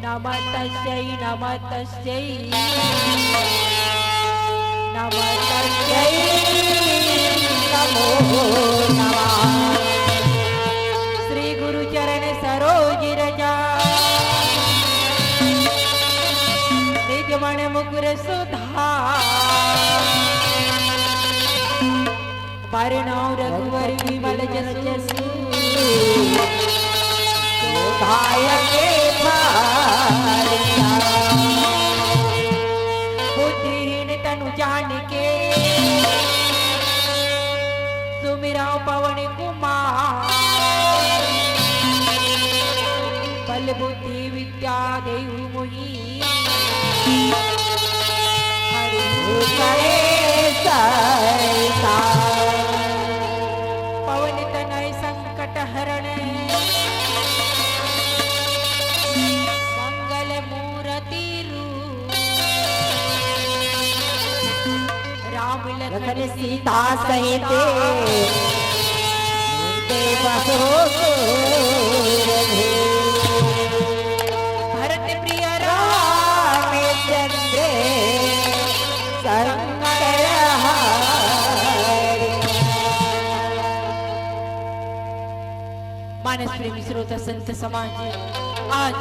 नमस्तस्यै नमस्तस्यै नमस्तस्यै नमो नमः। श्री गुरु चरण सरोज रजा निज मन मुकुर सुधा परनौ रघुवर विमल जसु धायके बुद्धिहीन तनु जान के सुमिरा पवन कुमार बल बुद्धि विद्या देहु मोहि हरि करे पवन तनय संकट हरण लखन सीता सहित भरत प्रिय रामचंद्र शंकर मानस प्रेमी श्रोता संत समाज, आज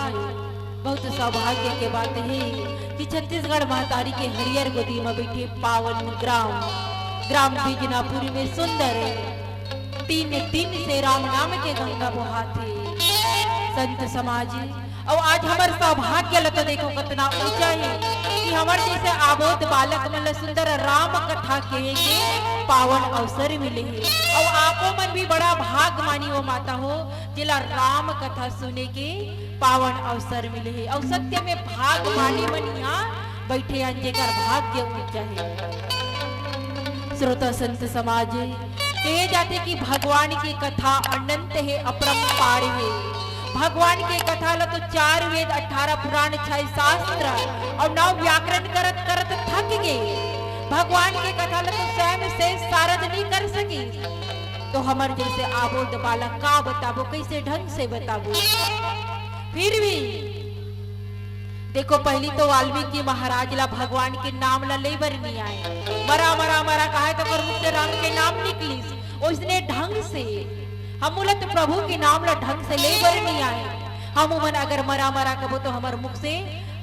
बहुत सौभाग्य के बात है कि छत्तीसगढ़ महतारी के हरियर गोदी में बैठे पावन ग्राम बिजनापुरी में सुंदर 3 दिन से राम नाम के गंगा बहाते संत समाज। और आज हमारे सौभाग्य लता देखो कितना ऊंचा है कि हमारे जैसे आबोध बालक मन सुंदर राम कथा के पावन अवसर मिले है। और आपो मन भी बड़ा भाग मानी वो माता हो जिला राम कथा सुने के पावन अवसर मिले है। और सत्य में भाग मानी मन यहाँ बैठे जेकर भाग्य ऊंचा है। श्रोता संत समाज, कहे जाते कि भगवान की कथा अनंत है, अपरंपार है। भगवान के कथा ला तो 4 वेद, 18 पुराण, 6 शास्त्र और 9 व्याकरण करत करत थक गए। भगवान के कथा ला तो स्वयं से सारद नहीं कर सकी, तो हमर जैसे आबोध बालक का बताबो, कैसे ढंग से बताबो। फिर भी देखो, पहली तो वाल्मीकि महाराज ला भगवान के नाम ला ले बर नहीं आए। मरा मरा मरा कहा तो मुख से राम के नाम निकली, उसने ढंग से हम बोला तो प्रभु के नाम ला ढंग से ले बर नहीं आए। हम मन अगर मरा मरा कबो तो हमार मुख से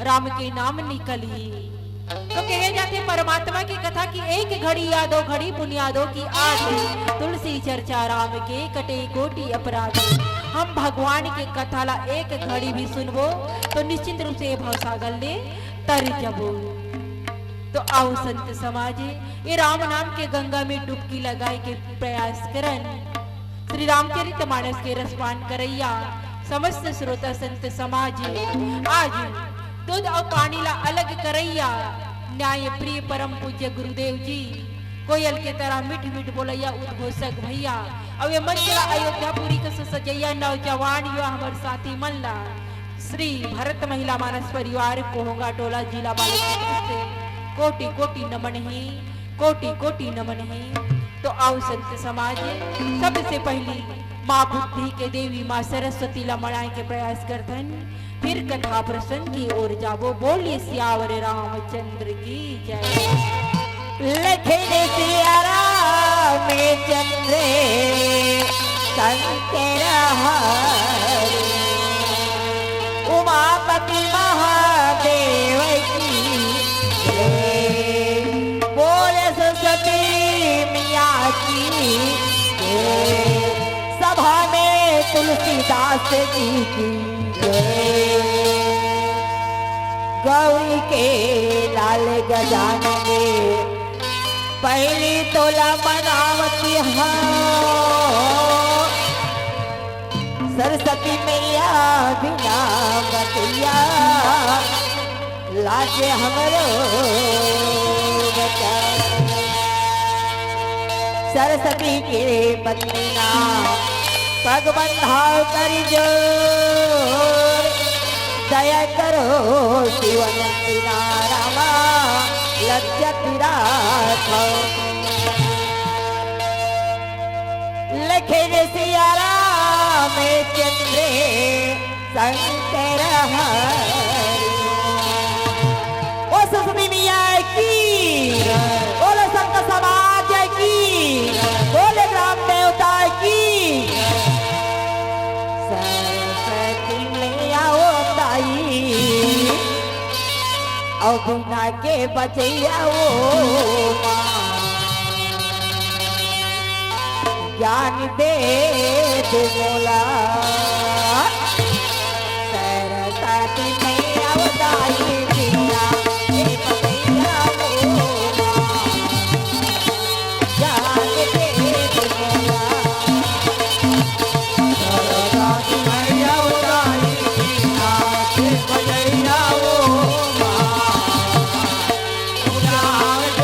राम के नाम निकली। तो कहे जाते परमात्मा की कथा की एक घड़ी या 2 घड़ी बुनियादों की आधी, तुलसी चर्चा राम के कटे कोटि अपराध। हम भगवान के कथा ला एक घड़ी भी सुनबो तो निश्चित रूप से भवसागर ले तर जबो। तो आओ संत समाज, ये राम नाम के गंगा में डुबकी लगाए के प्रयास करन। श्री रामचरितमानस के रसपान करैया समस्त श्रोता संत समाज, आज दूध और पानी ला अलग करैया न्याय प्रिय परम पूज्य गुरुदेव जी, कोयल के तरह मिठ मिठ बोलैया उद्घोषक भैया, अब ये मंच ला अयोध्यापुरी का सजैया नौजवान युवा हमार साथी मन ला श्री भरत महिला मानस परिवार कोहंगा टोला जिला बालाघाट से कोटि कोटि नमन है, कोटि कोटि नमन है। तो आओ संत समाज, सबसे पहली माँ बुद्धि के देवी माँ सरस्वती ला मनाए के प्रयास करथन, फिर कथा प्रसंग की ओर जाबो। बोलिए सियावर रामचंद्र की जय। लखन सिया रामचंद्र शंकर हरि, उमापति महादेव की जय। बोले सरस्वती मिया की जय। सभा में तुलसीदास जी की जय। गौरी के लाल गजानन पहली तोला मनावती है, सरस्वती मैया बिना बतिया लाजे हमरो बचा। सरस्वती के बंदना पग बंधाव कर जो, दया करो शिवनंदिना रामा लज्जति राखो। लखन सिया रामचंद्र शंकर हरि। ओ सरस्वती मैया की, बोलो संत समाज की, बोले ग्राम देवता की। सरस्वती मैया ओ ताई, और बिना के बचैया ओ माँ, ज्ञान दे दे बोला। सरस्वती मैया ओ ताई बिना के बचैया ओ माँ, ज्ञान दे दे बोला। सरस्वती मैया ओ ताई बिना के बचैया ओ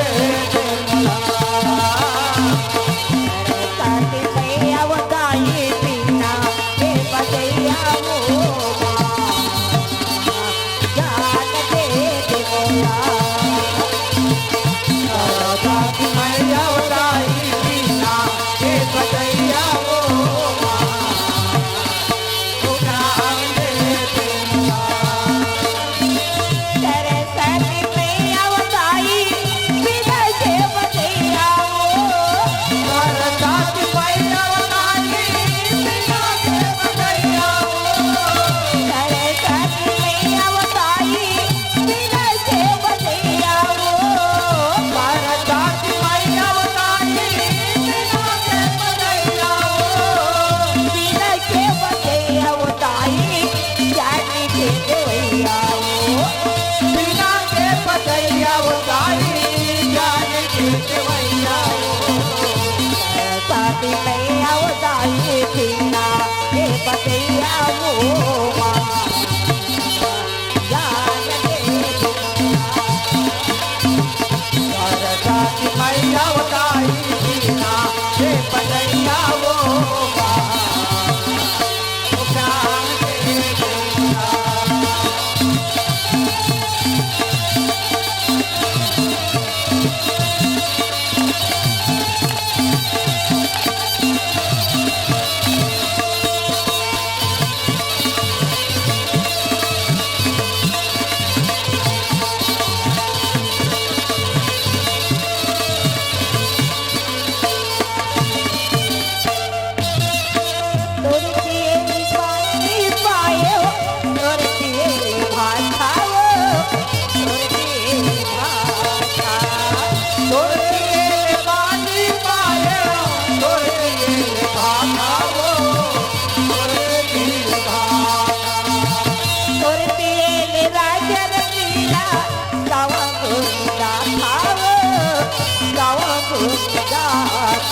मैया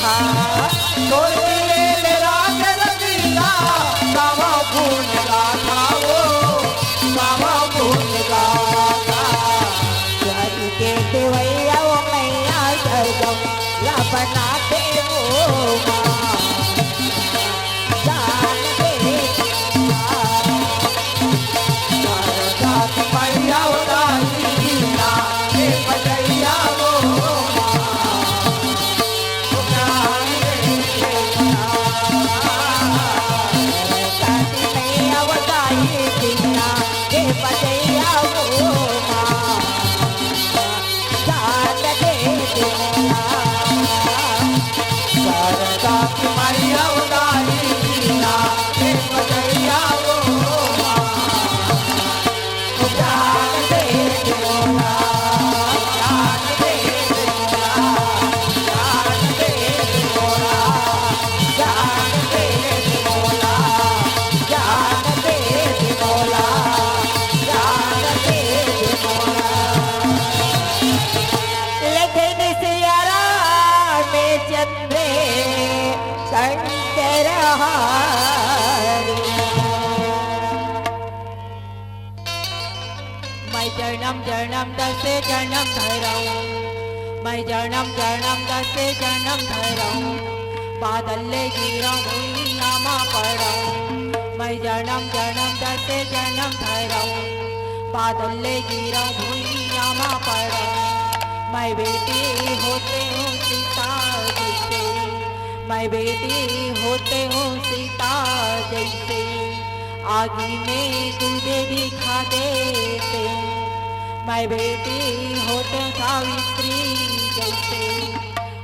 हाँ तोड़ ले ले राग रंगीला गावा गुण गाथा वो गावा गुण गाथा जग के देवैया वो मैया सरगम ला बनाते हो माँ जान दे शारदा की मैया उदासी कीना हे बजैया वो सरस्वती मैया बताई दीना हे बजैया वो माँ जान दे शारदा की मैया उदासी कीना हे बजैया वो जान दे लगन सियारा में चंद्रे शंकर हारी मैं जन्म जन्म दसे जन्म धराऊं मैं जन्म जन्म दसे जन्म धराऊं बादल ले गिरा भुइयामा पड़ाऊं मैं जन्म जन्म दसे जन्म धराऊं बादल ले गिरा भुइयामा पड़ाऊं मैं बेटी होते हूँ सीता जैसे मैं बेटी होते हूँ सीता जैसे आगी में दूध दिखा देते मैं बेटी होते सावित्री जैसे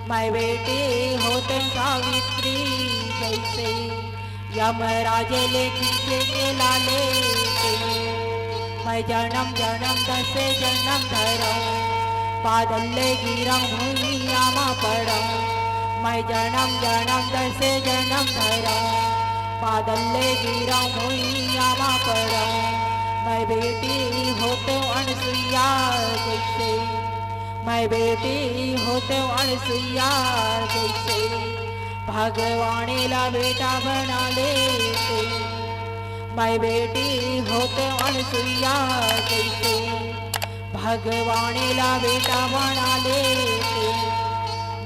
मैं बेटी होते सावित्री जैसे यमराज ले खींचे के लाले मैं जन्म जन्म दसे जन्म धराऊं बादल ले गिरा भुइयामा पड़ाऊं मैं जन्म जन्म दसे जन्म धराऊं बादल ले गिरा भुइयामा पड़ाऊं मैं बेटी होते अनसुईया जैसे मैं बेटी होते अनसुईया जैसे भगवान ला बेटा बना लेते मैं बेटी होते अनसुईया जैसे भगवान ला बेटा बना लेते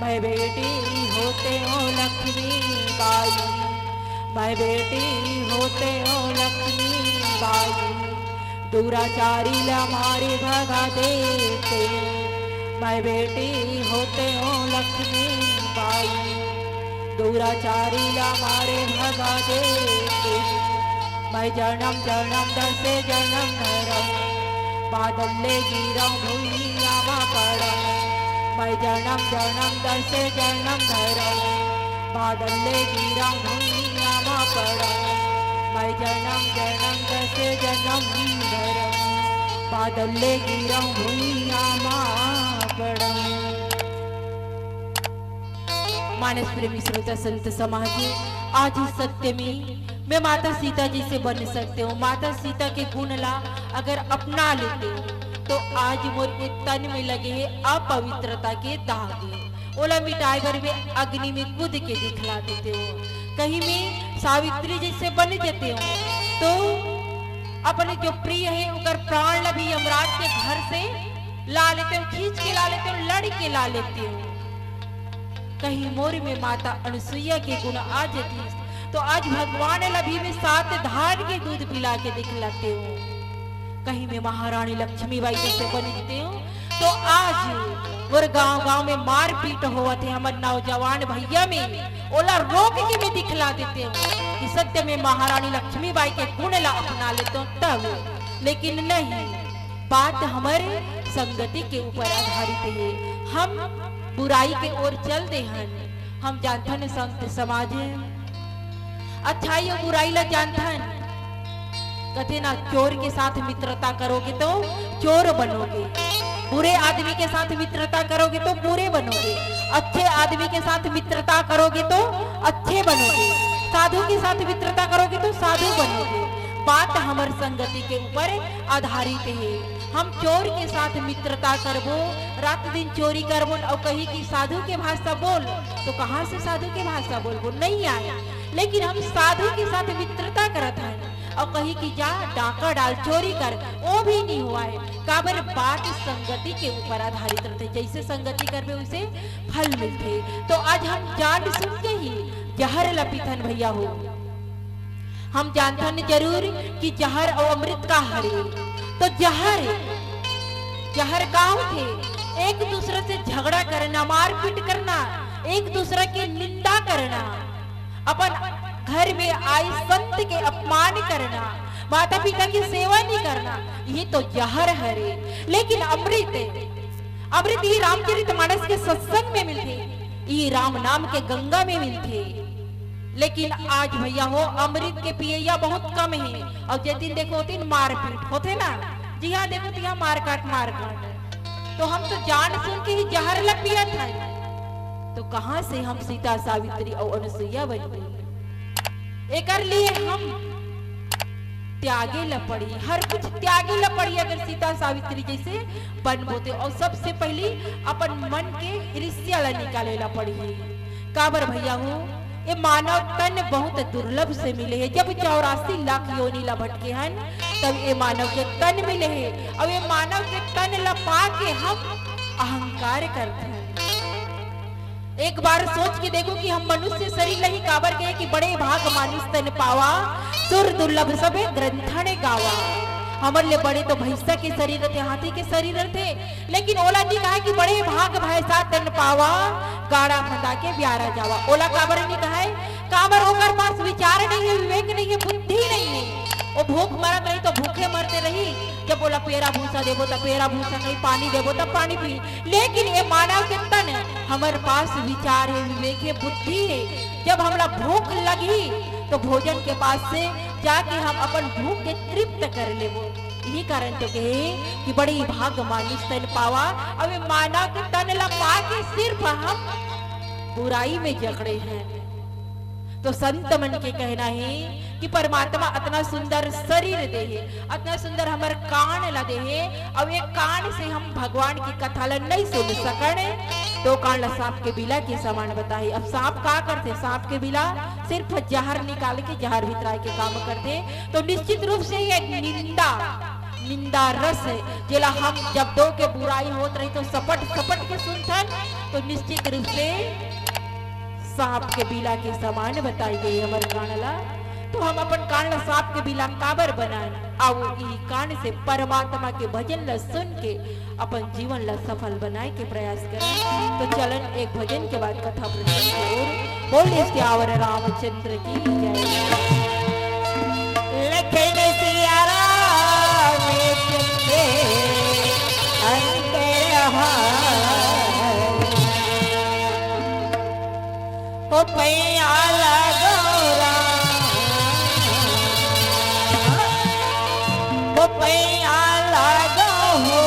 मैं बेटी होते हो लक्ष्मी बाई मैं बेटी होते हो लक्ष्मी बाई दुराचारी ला मारे भगा देते मैं बेटी होते हो लक्ष्मी बाई दुराचारी ला मारे भगा देते मैं जन्म जन्म दसे जन्म धराऊं बादल ले गिरा भुइयामा पड़ाऊं मैं जन्म जन्म दसे जन्म धराऊं बादल ले गिरा भुइयामा पड़ाऊं मैं जन्म जन्म दसे जन्म धराऊं बादल ले गिरा भुइयामा पड़ाऊं। मानस प्रेमी श्रोता संत समाज आज इस सत्य में मैं माता सीता जी से बन सकते हूँ। माता सीता के गुण ला अगर अपना लेते हो तो आज मोर के तन में लगे हैं अपवित्रता के दागे ओला मिटाई भर में अग्नि में कूद के दिखला देते हो। कहीं में सावित्री जैसे बन जाते हो तो अपने जो प्रिय है उनका प्राण ला भी यमराज के घर से ला लेते हो, खींच के ला लेते हो, लड़ के ला लेते हो। कहीं मोर में माता अनसुईया के गुण आ जाती तो आज भगवान लभी में 7 धार के दूध पिला के दिखलाते हो। कहीं में महारानी लक्ष्मीबाई जैसे बनते हो तो आज और गांव-गांव में मारपीट होवत है हमर नौजवान भैया में ओला रोक के भी दिखला देते हो कि सत्य में महारानी लक्ष्मीबाई के गुण ला अपना लेते हो तब। लेकिन नहीं, बात हमारे संगति के ऊपर आधारित है। हम बुराई के ओर चलते हैं। हम जानते हैं संत समाज अच्छाई और बुराई ला जानते हैं। कहते ना चोर के साथ मित्रता करोगे तो चोर बनोगे, बुरे आदमी के साथ मित्रता करोगे तो बुरे बनोगे, अच्छे आदमी के साथ मित्रता करोगे तो अच्छे बनोगे, साधु के साथ मित्रता करोगे तो साधु बनोगे। बात हमर संगति के ऊपर आधारित है। हम चोर के साथ मित्रता करबो, रात दिन चोरी करबो और कही कि साधु के भाषा बोल, तो कहाँ से साधु के भाषा बोलबो, नहीं आए। लेकिन हम साधु के साथ मित्रता करत हैं और कही कि जा डाका डाल चोरी कर, वो भी नहीं हुआ है। काबर बात संगति के ऊपर आधारित रहते, जैसे संगति करबे उसे फल मिलते। तो आज हम जान सुन के ही जहर लपिथन भैया हो, हम जानथन जरूर कि जहर और अमृत का हरे। तो जहर गाँव थे, एक दूसरे से झगड़ा करना, मारपीट करना, एक दूसरे की निंदा करना, अपन घर में आए संत के अपमान करना, माता पिता की सेवा नहीं करना, ये तो जहर हरे। लेकिन अमृत ही रामचरितमानस के सत्संग में मिलते, ये राम नाम के गंगा में मिलते। लेकिन आज भैया हो अमृत के पियैया बहुत कम है, और जिस दिन देखो दिन मारपीट होते ना, जी हाँ देखो तो यहाँ मार काट। तो हम तो जान सुन के ही जहर ला पिया था, तो कहाँ से हम सीता सावित्री और अनुसुईया बन गई। एकर लिए हम त्यागे ला पड़ी, हर कुछ त्यागे ला पड़ी अगर सीता सावित्री जैसे बन बोते। और सबसे पहले अपन मन के ईर्ष्या ला निकाले ला पड़ी। काबर भैया हो ये मानव तन बहुत दुर्लभ से मिले है। जब 84 लाख योनि ला भटके हन तब ये मानव के तन मिले है, और ये मानव के तन ला पाके हम अहंकार करते हैं। एक बार सोच के देखो कि हम मनुष्य शरीर नहीं काबर गए कि बड़े भाग मानुष तन पावा, सुर दुर्लभ सबे ग्रंथन गावा। हमारे लिए बड़े तो भैंसा के शरीर थे, हाथी के शरीर थे, लेकिन ओला जी कहा कि बड़े भाग भैंसा तन पावा, गाड़ा फंदा के ब्यारा जावा। ओला काबर नहीं कहा है, काबर होकर पास विचार नहीं है, विवेक नहीं है, बुद्धि नहीं है। वो भूख मरा नहीं तो भूखे मरते रही, जब बोला पेरा भूसा देवो तो पेरा भूसा, नहीं पानी देवो तो पानी पी। लेकिन ये मानव के तन हमारे पास विचार है, विवेक है, बुद्धि है। जब हमरा भूख लगी तो भोजन के पास से जाके हम अपन भूख के तृप्त कर लेबो। यही कारण तो कहे कि बड़ी भाग मानुष तन पावा, अब मानव के तन ला पाके सिर्फ हम बुराई में जकड़े हैं। तो संत मन के कहना है कि परमात्मा इतना सुंदर शरीर दे है, इतना सुंदर हमारे कान ला दे है, अब एक कान से हम भगवान की कथा ला नहीं सुन सकने, तो कान ला सांप के बिला के समान बताए। अब सांप का करते, सांप के बिला सिर्फ जहर निकाल के जहर भितराए के काम करते। तो निश्चित रूप से ये निंदा रस है, जेला हम जब दो के बुराई होत रही तो सपट सपट के सुनथन, तो निश्चित रूप से सांप के बिला के समान बताई गई हमारे कानला। तो हम अपन कान ला सांप के बिला काबर बनाए, आओ ई कान से परमात्मा के भजन ला सुन के अपन जीवन ला सफल बनाए के प्रयास करें। तो चलन एक भजन के बाद कथा प्रसंग की ओर। बोलिए सियावर रामचंद्र की जय। लखन सिया राम चंद्र अंतर हो पैया लगोरा, हो पैया लगो हो,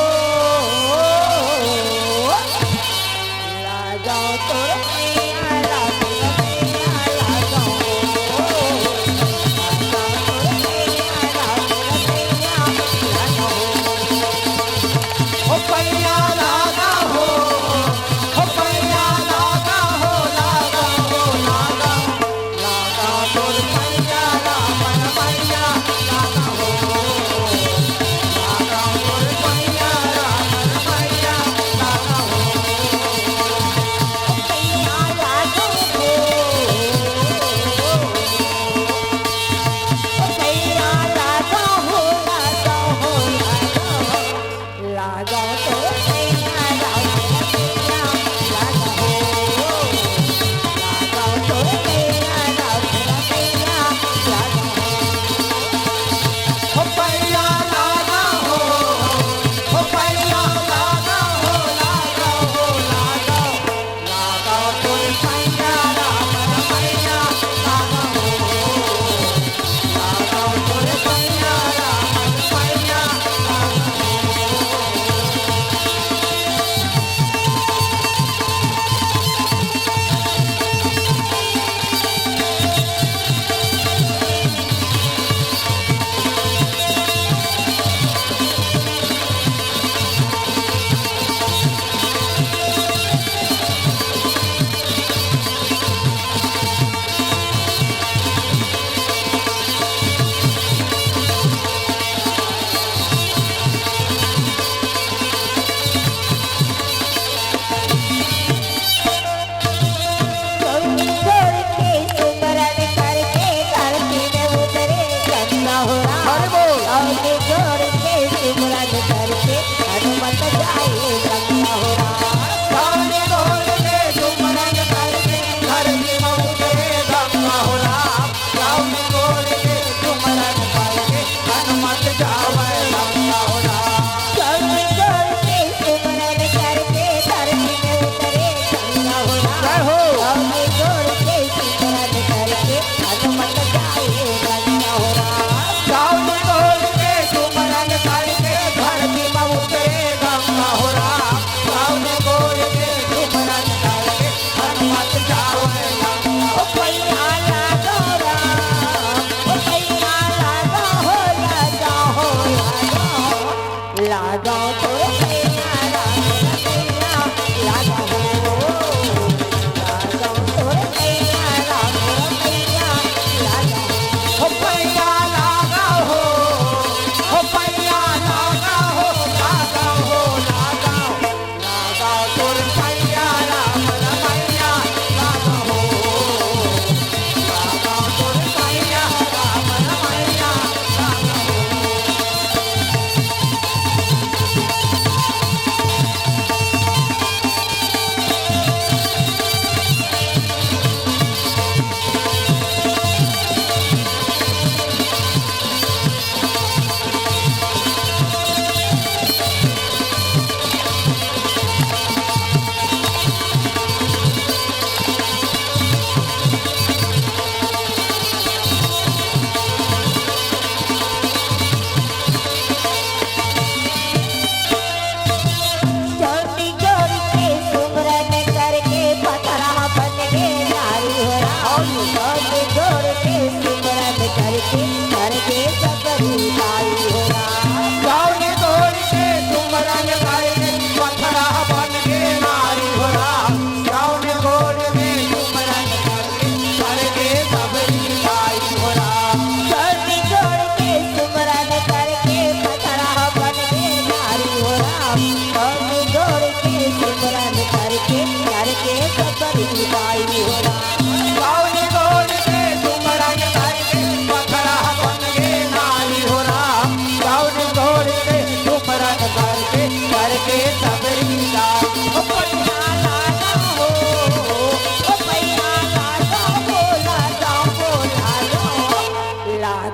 लगो तो पैया लगो, पैया लगो हो, लगो तो पैया लगो, पैया लगो हो पैया लागा हो, हो पैया लागा हो, लागा हो, लागा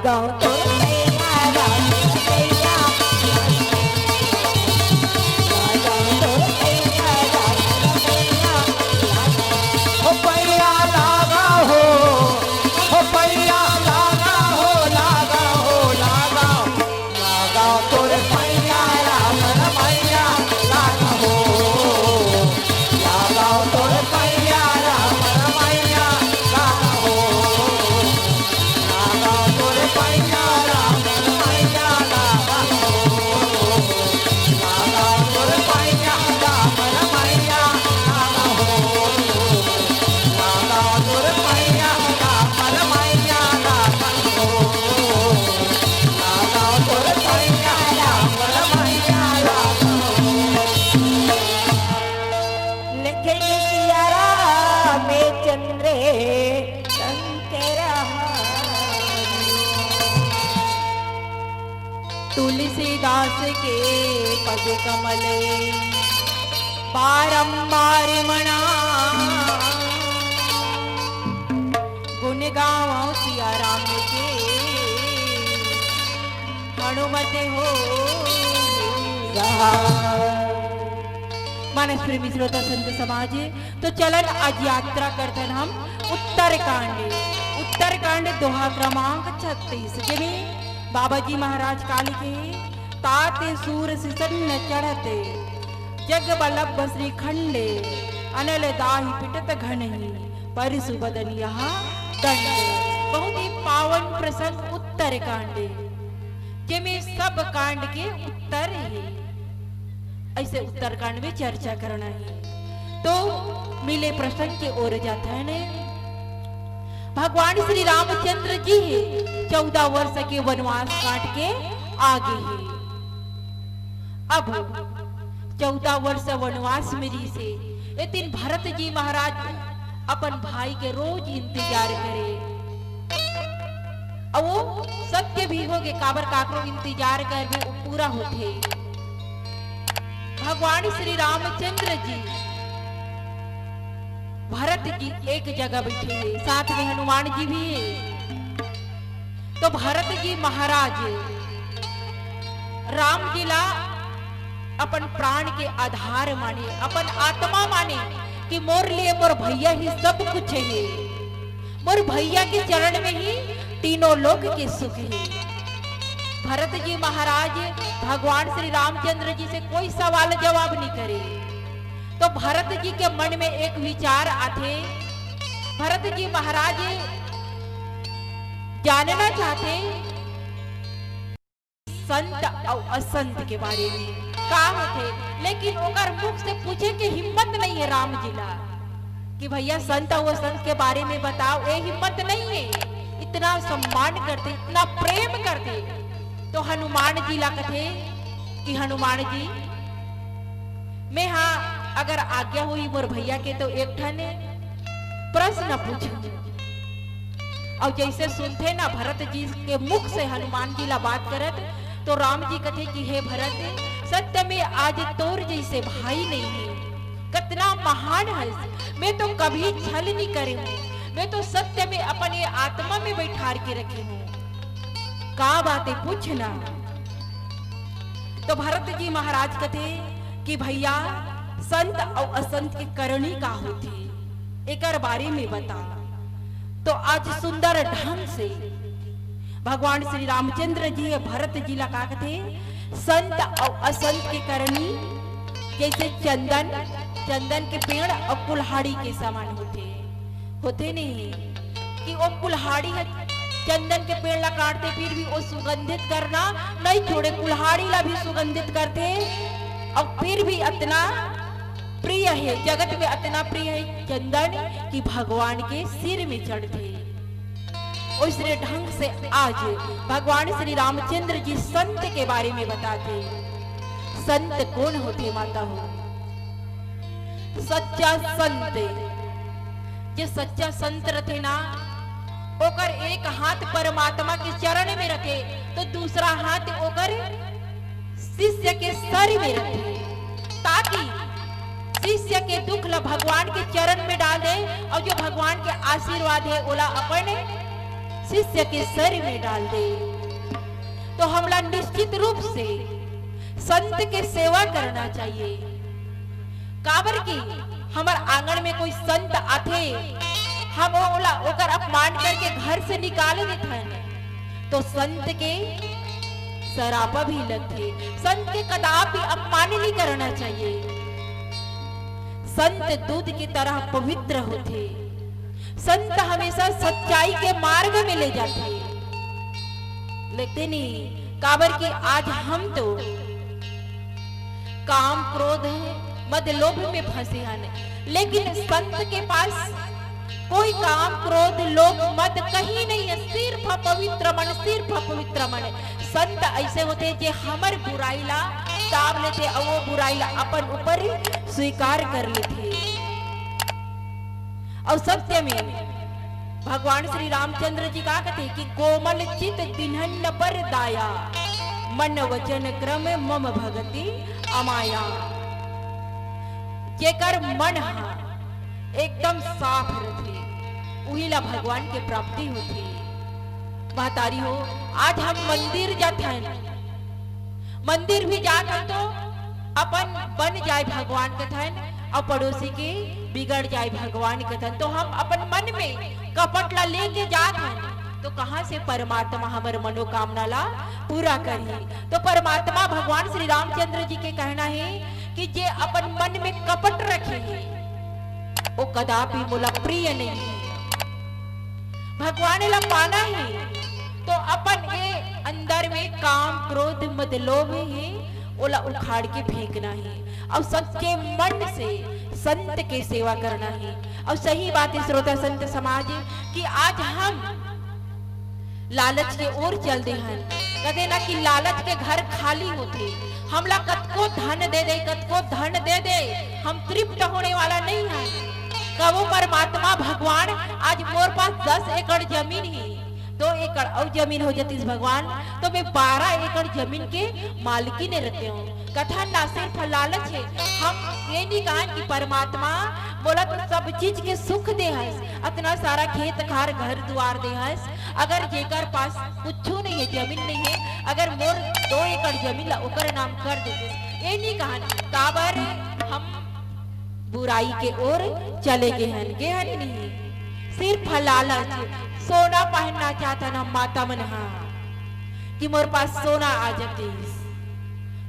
लगाओ तो मैया राम रमैया लगाओ तो मैया राम रमैया हो पैया लागा हो पैया लागा हो लागा हो लागा लागा तोरे पैया राम रमैया लागा हो लागा तोरे पैया राम रमैया लागा हो लागा तोरे पैया राम रमैया लागा हो लागा तोरे पैया राम रमैया लागा हो लागा तोरे पैया राम रमैया लागा हो लागा तोरे पैया राम रमैया लागा हो लिखे सिया राम चंद्रे शंकर तुलसीदास के पद कमले बारंबार मना गुण गावों सिया राम के हनुमत हो मानस प्रेमी श्रोता संत समाज तो चलन आज यात्रा करते हम उत्तरकांड दोहा क्रमांक 36 जिन्हें बाबा जी महाराज काली के ताते सूर सिसन चढ़ते जग बल्लभ श्री खंडे अनल दाही पिटत घनही परिसु बदन यहाँ दंड। बहुत ही पावन प्रसंग उत्तरकांड जिसमें सब कांड के उत्तर है। ऐसे उत्तरकांड में चर्चा करना है तो मिले प्रसंग के ओर जाता है ने भगवान श्री रामचंद्र जी 14 वर्ष के वनवास काट के आगे है। अब 14 वर्ष वनवास में जी से एक दिन भरत जी महाराज अपन भाई के रोज इंतजार करे और वो सत्य भी हो के काबर काकरो इंतजार कर भी पूरा होते। भगवान श्री रामचंद्र जी भरत जी एक जगह बैठे हैं, साथ में हनुमान जी भी है। तो भरत जी महाराज राम जी ला अपन प्राण के आधार माने, अपन आत्मा माने कि मोर लिए मोर भैया ही सब कुछ है, मोर भैया के चरण में ही तीनों लोक के सुख है। भरत जी महाराज भगवान श्री रामचंद्र जी से कोई सवाल जवाब नहीं करे। तो भरत जी के मन में एक विचार आते। भरत जी महाराज जानना चाहते संत और असंत के बारे में का होते, लेकिन ओकर मुख से पूछे के हिम्मत नहीं है राम जी ला कि भैया संत और असंत के बारे में बताओ। ये हिम्मत नहीं है। इतना सम्मान करते, इतना प्रेम करते। तो हनुमान जी ला कथे कि हनुमान जी मैं हाँ अगर आज्ञा हुई मोर भैया के तो एक ठने प्रश्न पूछूं। और जैसे सुनते ना भरत जी के मुख से हनुमान जी ला बात करत तो राम जी कथे कि हे भरत सत्य में आज तोर जैसे भाई नहीं है, कितना महान है। मैं तो कभी छल नहीं करे हूँ, मैं तो सत्य में अपने आत्मा में बैठार के रखे हूँ, का बातें पूछना। तो भरत जी महाराज कथे कि भैया संत और असंत के करनी का होती एकर बारे में बता। तो आज सुंदर ढंग से भगवान श्री रामचंद्र जी भरत जी ला का कथे संत और असंत के करनी जैसे चंदन के पेड़ और कुल्हाड़ी के समान होते नहीं कि वो कुल्हाड़ी है चंदन के पेड़ ला काटते फिर भी वो सुगंधित करना नहीं छोड़े, कुल्हाड़ी ला भी सुगंधित करते और फिर भी इतना प्रिय है, जगत में इतना प्रिय है चंदन कि भगवान के सिर में चढ़ते। उस ढंग से आज भगवान श्री रामचंद्र जी संत के बारे में बताते। संत कौन होते माता हो? सच्चा संत जो सच्चा संत रथे ना ओकर एक हाथ परमात्मा के चरण में रखे तो दूसरा हाथ ओकर शिष्य के सर में रखे, ताकि शिष्य के दुख ला भगवान के चरण में डाल दे और जो भगवान के आशीर्वाद है ओला अपन शिष्य के सर में डाल दे, तो हमला निश्चित रूप से संत के सेवा करना चाहिए। काबर की हमार आंगन में कोई संत आथे, हम ओला ओकर अपमान करके घर से निकाल देते हैं, तो संत के सरापा भी लगते। संत के कदापि अपमान नहीं करना चाहिए। संत दूध की तरह पवित्र होते। संत हमेशा सच्चाई के मार्ग में ले जाते, लेकिन नहीं काबर की आज हम तो काम क्रोध मद लोभ में फंसे हैं, लेकिन संत के पास कोई काम क्रोध लोभ मद कहीं नहीं है, सिर्फ पवित्र मन, सिर्फ पवित्र मन। संत ऐसे होते जे हमर बुराईला ताब लेते और वो बुराईला अपन ऊपर स्वीकार कर लेते। और सत्य में भगवान श्री रामचंद्र जी का कहते कि कोमल चित दिन्हन पर दाया, मन वचन क्रम मम भगति अमाया। जेकर मन एकदम साफ रहते, वही ला भगवान के प्राप्ति होती। महतारी हो, आज हम मंदिर जाते हैं, मंदिर भी जाते हैं तो अपन बन जाए भगवान के धन और पड़ोसी के बिगड़ जाए भगवान के धन, तो हम अपन मन में कपट ला लेके जाते हैं, तो कहां से परमात्मा हमारे मनोकामना ला पूरा करी। तो परमात्मा भगवान श्री रामचंद्र जी के कहना है कि जे अपन मन में कपट रखे वो कदापि मोला प्रिय नहीं है। भगवान ला पाना है तो अपन ये अंदर में काम क्रोध मद लोभ है ओला उखाड़ के फेंकना है और सच्चे मन से संत के सेवा करना है। और सही बात है श्रोता संत समाज कि आज हम लालच के ओर चल दे हैं, कदे ना कि लालच के घर खाली होते। हमला कतको धन दे दे, कतको धन दे दे, हम तृप्त होने वाला नहीं है। कबो परमात्मा भगवान आज मोर पास 10 एकड़ जमीन है, 2 एकड़ और जमीन हो जाती भगवान, तो मैं 12 एकड़ जमीन के मालिकी ने रहते हूँ। कथा ना सिर्फ लालच है, हम ये नहीं कहा कि परमात्मा बोला तो सब चीज के सुख दे हस, इतना सारा खेत खार घर द्वार दे हस। अगर जेकर पास कुछ नहीं है, जमीन नहीं है, अगर मोर 2 एकड़ जमीन ला ओकर नाम कर देते, ये नहीं कहा काबर हम बुराई के ओर चले गए हैं नहीं। सिर्फ लालच, सोना पहनना चाहता ना माता मन कि मोर पास सोना आ जाती।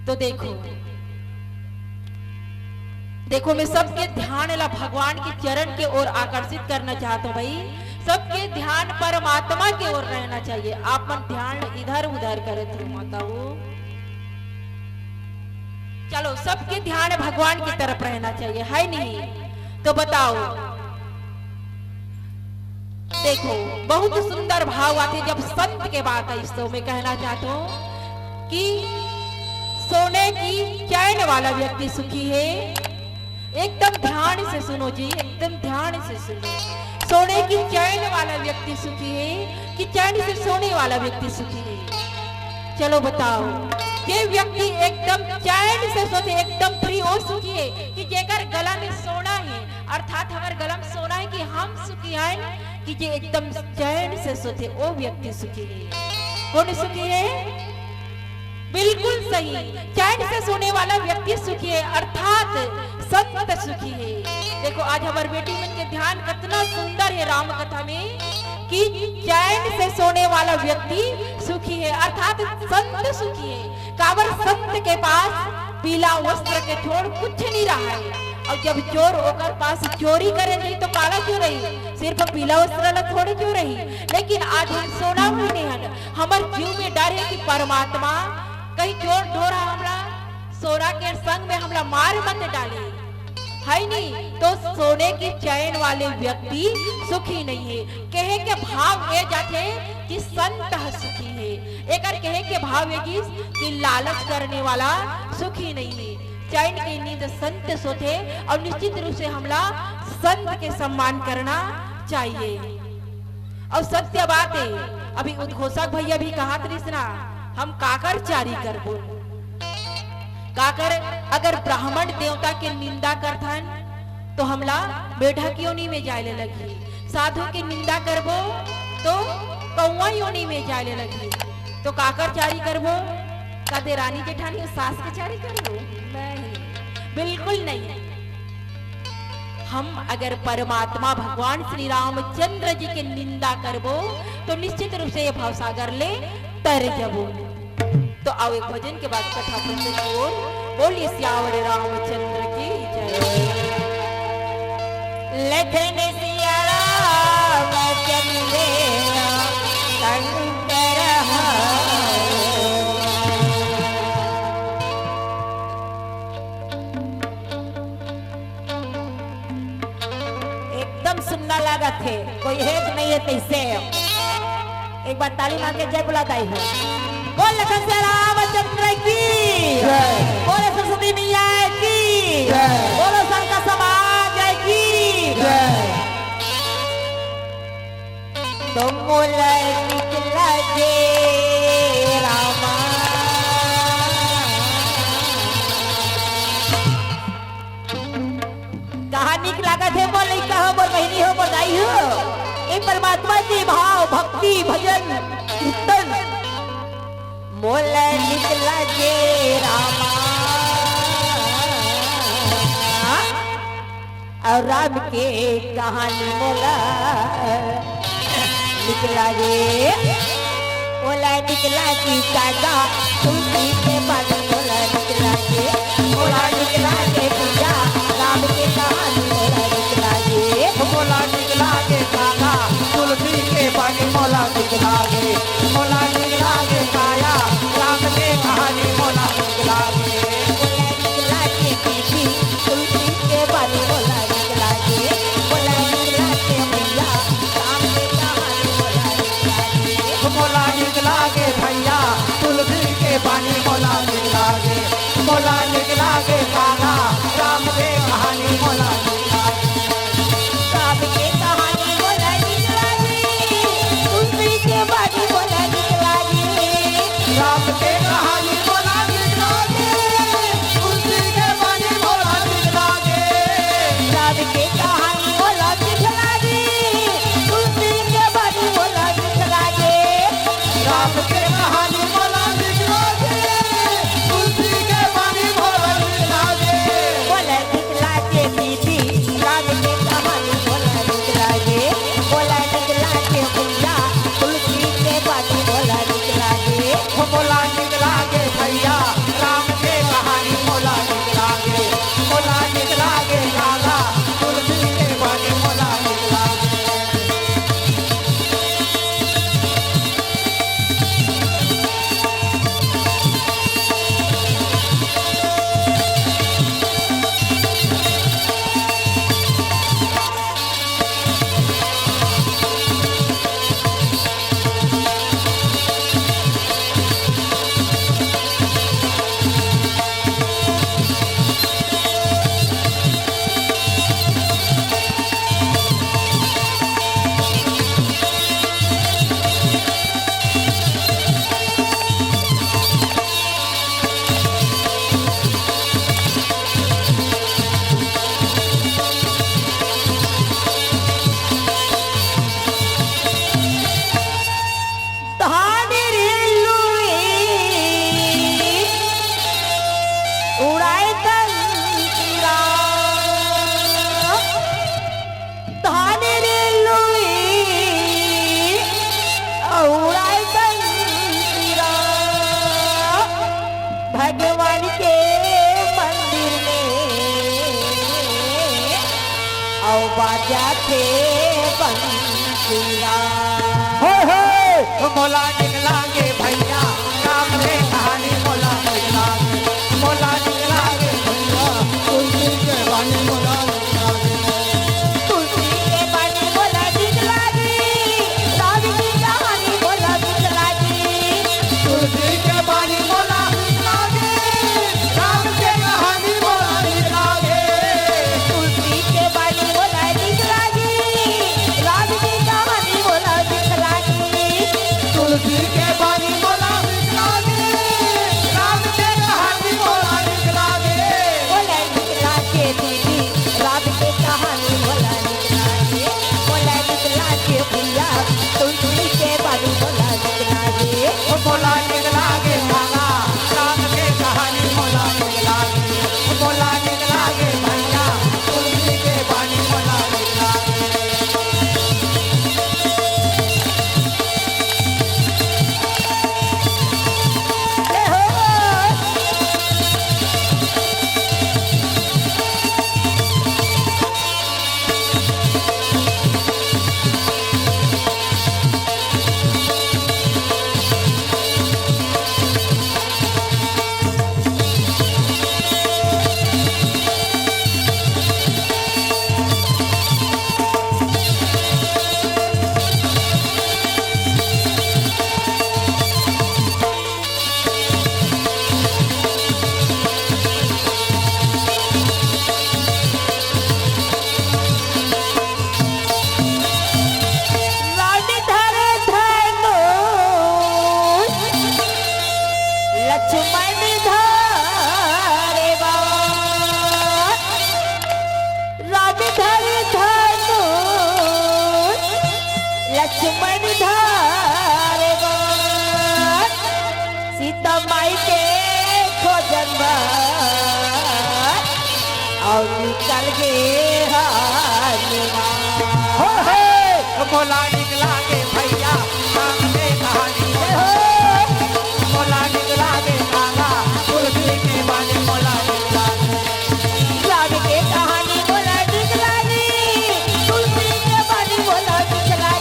तो देखो मैं सबके ध्यान ला भगवान के चरण के ओर आकर्षित करना चाहता हूँ भाई। सबके ध्यान परमात्मा के ओर रहना चाहिए, आप मन ध्यान इधर उधर करे थे माता वो। चलो सबके ध्यान भगवान की तरफ रहना चाहिए, है नहीं? तो बताओ, देखो बहुत सुंदर भाव आते जब संत के बात है। इस तो मैं कहना चाहता हूँ कि सोने की चैन वाला व्यक्ति सुखी है। एकदम ध्यान से सुनो जी, एकदम ध्यान से सुनो। सोने की चैन वाला व्यक्ति सुखी है कि चैन से सोने वाला व्यक्ति सुखी है? चलो बताओ, ये व्यक्ति एकदम चैन से सोते, एकदम फ्री और सुखी है कि जेकर गला में सोना है, अर्थात हमारे गला में सोना है कि हम सुखी हैं, कि जे एकदम चैन से सोते वो व्यक्ति सुखी है। कौन सुखी है? बिल्कुल सही, चैन से सोने वाला व्यक्ति सुखी है, अर्थात संत सुखी है। देखो आज हमारी बेटी मन के ध्यान कितना सुंदर है राम कथा में कि चैन से सोने वाला व्यक्ति सुखी है, अर्थात संत सुखी है। काबर संत के पास पीला वस्त्र के छोड़ कुछ नहीं रहा है। और जब चोर होकर पास चोरी करे नहीं तो काला क्यों रही, सिर्फ पीला वस्त्र ला थोड़े क्यों रही। लेकिन आज हम सोना भी नहीं है, हमारे जीव में डर है कि परमात्मा कहीं चोर ढोरा हमला सोना के संग में हमला मार मत डाले, है नहीं? तो सोने की चैन वाले व्यक्ति सुखी नहीं है। कहे के भाव ये जाते कि संत सुखी है, एक कहे के भाव ये कि लालच करने वाला सुखी नहीं है। चैन की नींद संत सोते और निश्चित रूप से हमला संत के सम्मान करना चाहिए। और सत्य बात है, अभी उद्घोषक भैया भी कहा कृष्णा हम काकर चारी करबो, काकर अगर ब्राह्मण देवता के निंदा करथन तो हमला बेढ़ा क्यों नहीं में जाए लगी, साधु की निंदा करबो तो कौआ योनी में जाने लगी तो काकर चारी करबो? कदे रानी जेठानी और सास के चारी करबो? नहीं, बिल्कुल नहीं। हम अगर परमात्मा भगवान श्री रामचंद्र जी के निंदा करबो तो निश्चित रूप से ये भवसागर ले तर जबो। तो आओ एक भजन के बाद कथा प्रसंग की ओर बोलिए सियावर रामचंद्र की जय। लखन सिया रामचंद्र शंकर एकदम सुनना लगा थे, कोई है कि नहीं है तैसे। एक बार ताली मार के जय बुलाताई हो। बोल लखन सिया रामचंद्र की जय। बोले सरस्वती मैया की जय। बोलो संत समाज की जय। तुम निकला जे रामा कहा निक लागत है बोल कहो बोल बहनी हो बधाई हो। ये परमात्मा के भाव भक्ति भजन कीर्तन मोल निकला जे रामा और राम के कहानी मोला निकला रे बोला निकला की काका तुलसी के बाद बोला निकला के बोला निकला के पूजा राम के कहानी बोला निकला रे मोला निकला के काका तुलसी के पानी मोला निकला के मोला निकला के काया राम के कहानी मोला निकला के बोला निकला के पीछी तुलसी के बाद बोला निकला के बोला निकला के मैया राम के कहानी बोला निकला के मोला निकला के भैया तुलसी के पानी मोला निकला के मोला निकला के काका राम के कहानी मोला निकला के राम के कहानी बोला निकला रे तुलसी के बाद बोला निकला रे राम के कहानी मोला निकला के तुलसी के पानी मोला निकला के राम के कहानी बोला निकला रे तुलसी के बाद बोला निकला रे राम के कहानी मोला निकला के तुलसी के पानी मोला निकला के बोला निकला के दीदी राम के कहानी बोला निकला रे बोला निकला के भैया तुलसी के बाद बोला निकला रे मोला निकला के भैया राम के कहानी मोला निकला के मोला निकला के काका तुलसी के पानी मोला निकला के धानी रे लुई उड़ाए तंतीरा धानी रे लुई उड़ाए तंतीरा भगवान के मंदिर में औ बाजा थे बंसीरा मोला निकला के भैया राम के कहानी मोला निकला के मोला निकला के भैया तुलसी के पानी मोला निकला के तुलसी के पानी बोला निकला दी राम की कहानी बोला निकला दी तुलसी के पानी मोला निकला के राम के कहानी मोला निकला के तुलसी के पानी बोला निकला दी राम की कहानी बोला निकला दी तुलसी के पानी मोला निकला के राम के कहानी मोला निकला के बोला निकला के दीदी राम के कहानी बोला निकला के बोला निकला के भैया तुलसी के पानी लक्ष्मण धारे सीता माई के खोजन और निकल गए मोला निकला के भैया सामने कहानी मोला निकला के काला तुलसी के बाने मोला निकला राम के कहानी मोला निकला तुलसी के बाने मोला निकला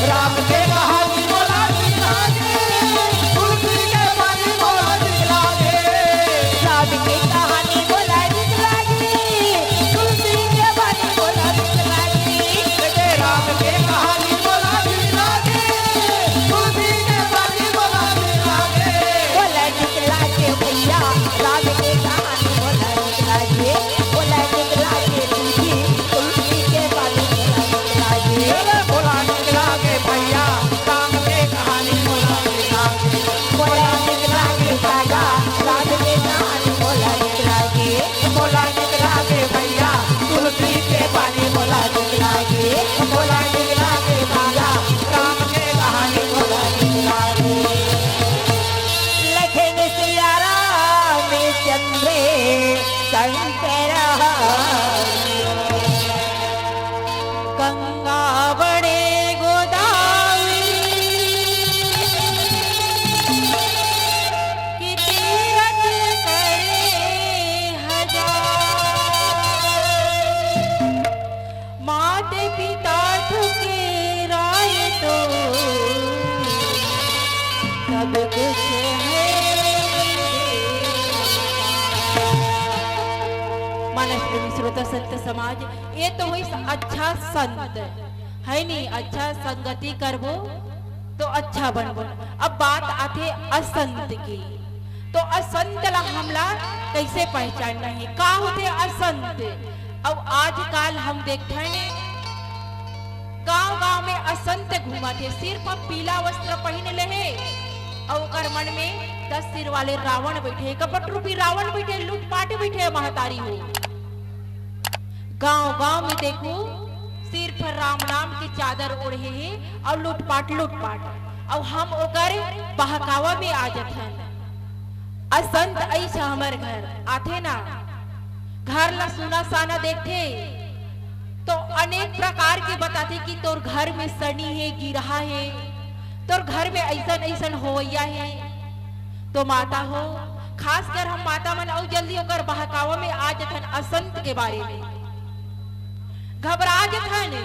राम के कहानी मोला निकला तुलसी के बाने मोला निकला राम के कहानी मोला निकला तुलसी के बाने मोला निकला राम के कहानी बोला निकला तुलसी के बानी बोला निकला भैया राम के कहानी मोला निकला तुलसी के बाने मोला निकला बोला निकला के भैया राम के कहानी बोला निकला मोला निकला के भैया राम के कहानी मोला निकला बोला निकला के भैया तुलसी के बानी बोला निकला बोला निकला के भैया राम के कहानी बोला निकला लखेंगे सिया राम चंद्रे शंकर गंगा बड़े गोदावरी की तीरथ करे हजार माते पिता ठुकेराए तो सब कुछ है मानस प्रेमी श्रोता संत समाज ये तो हुई अच्छा संत है नहीं अच्छा संगति करबो तो अच्छा बनबो। अब बात आते असंत की तो असंत ला हमला कैसे पहचानना है का होते असंत। अब आजकल हम देखते हैं गांव गांव में असंत घूमा थे सिर पर पीला वस्त्र पहन ले है और ओकर मन में 10 सिर वाले रावण बैठे कपट रूपी रावण बैठे लूटपाट बैठे महतारी हो। गांव गांव में देखो सिर पर राम नाम की चादर ओढ़े है और लूटपाट और हम ओकर बहकावा में आ जाते हैं। असंत ऐसा हमारे घर आते ना घर ला सुना साना देखते तो अनेक प्रकार के बताते कि तोर घर में सनी है गिरहा है तोर घर में ऐसन ऐसन होया है। तो माता हो खासकर हम माता मन और जल्दी होकर बहकावा में आ जाते असंत के बारे में घबरा जाते।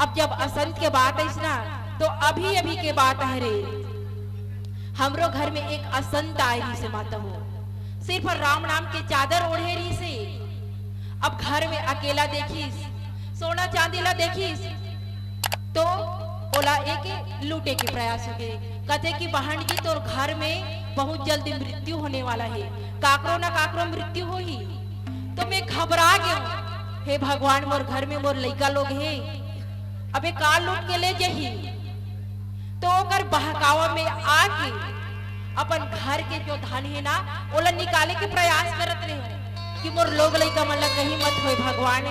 अब जब असंत के बात है ना तो अभी अभी के बात है रे हमरो घर में एक असंत आए रही से माता हो सिर पर राम नाम के चादर ओढ़े रही से। अब घर में अकेला देखीस सोना चांदी ला देखीस तो ओला एक लूटे के प्रयास हो गए कहते कि बहन जी तोर घर में बहुत जल्दी मृत्यु होने वाला है काकरो ना काकरो मृत्यु हो ही। तो मैं घबरा गया हे भगवान मोर घर में मोर लड़का लोग है अबे काल लूट के ले जही। तो ओकर बहकावा में आके अपन घर के जो धन है ना ओला निकाले के प्रयास करत रहे कि मोर लोग लड़का मन कहीं मत होए भगवान।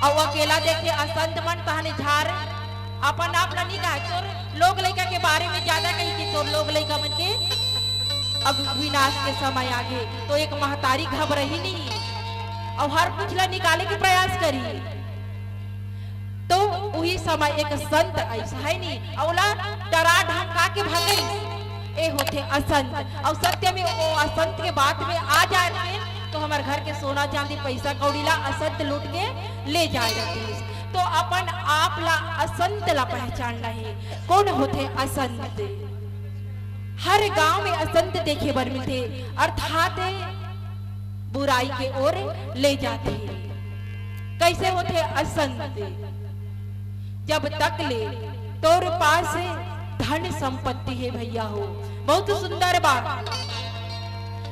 और अकेला देखे असंत मन कहने झार अपन आप ला निकाह तोर लोग लड़का के बारे में ज्यादा कही कि तोर लोग लड़का मन के अब विनाश के समय आगे। तो एक महतारी घबराही नहीं और हर कुछ ला निकाले के प्रयास करी। तो वही समय एक संत ऐसा है नहीं औला डरा ढंका के भागे ए होते असंत। और सत्य में वो असंत के बात में आ जाए तो हमारे घर के सोना चांदी पैसा कौड़ी ला असंत लूट के ले जाए जाते। तो अपन आप ला असंत ला पहचानना है कौन होते असंत। हर गांव में असंत देखे बर मिलते अर्थात बुराई के ओर ले जाते। कैसे होते असंत जब तक ले तोर पास धन संपत्ति है भैया हो बहुत सुंदर बात।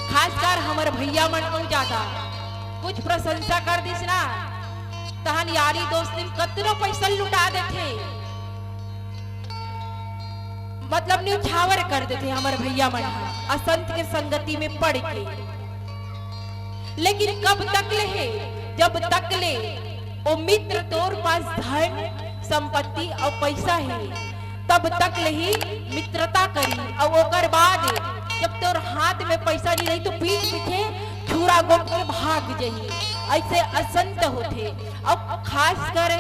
खासकर हमारे भैया मन को ज्यादा कुछ प्रशंसा कर दिस ना तहन यारी दोस्ती कतनो पैसा लुटा देते मतलब न्यौछावर कर देते हमारे भैया मन असंत के संगति में पड़ के। लेकिन कब तक ले है जब तक ले ओ मित्र तोर पास धन संपत्ति और पैसा है तब तक ही मित्रता करी और ओकर बाद जब तोर हाथ में पैसा नहीं रही तो पीठ पीछे छुरा गोप के भाग जाइए। ऐसे असंत होते और खास कर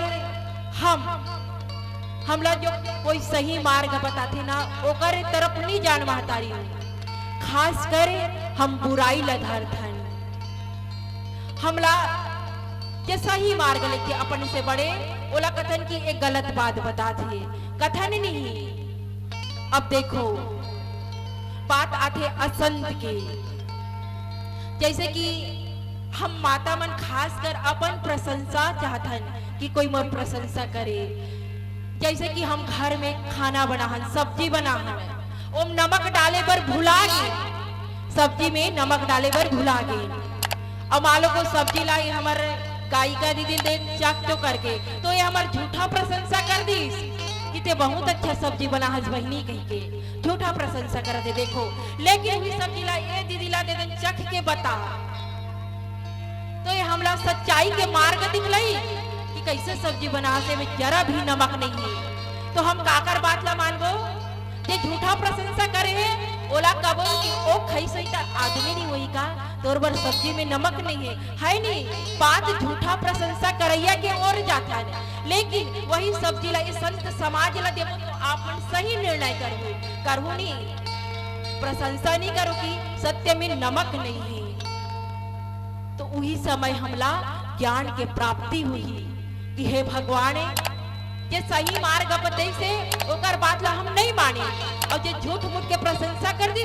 हमला जो कोई सही मार्ग बताते ना ओकर तरफ नहीं जान महतारी खास कर हम बुराई लधार थन हमला के सही मार्ग लेके अपन से बड़े ओला कथन की एक गलत बात बता थे कथन नहीं। अब देखो बात आते असंत के जैसे कि हम माता मन खास कर अपन प्रशंसा चाहतन कि कोई मोर प्रशंसा करे। जैसे कि हम घर में खाना बनाहन सब्जी बनाहन ओम नमक डाले पर भुला गए सब्जी में नमक डाले पर भुला गए अब मालो को सब्जी लाई हमारे गायिका दीदी दे चक तो करके तो ये हमार झूठा प्रशंसा कर दी कि ते बहुत अच्छा सब्जी बना हज बहनी कह के झूठा प्रशंसा कर दे। देखो लेकिन वही सब्जी ला ये दीदी ला दे दन चख के बता तो ये हमला सच्चाई के मार्ग दिखलाई कि कैसे सब्जी बना से में जरा भी नमक नहीं है तो हम काकर बात ला मानबो ये झूठा प्रशंसा करे है ओला कबो कि ओ खई सही ता आदमी नहीं होई का तोर बर सब्जी में नमक नहीं है नहीं बात झूठा प्रशंसा करैया के और जाता है लेकिन वही सब्जी ला संत समाज ला देबो तो आपन सही निर्णय करहु नहीं प्रशंसा नहीं करो कि सत्य में नमक नहीं है तो वही समय हमला ज्ञान के प्राप्ति हुई कि हे भगवान ये सही मार्ग बते से ओकर बात ला हम नहीं माने और जे झूठ मूठ के प्रशंसा कर दी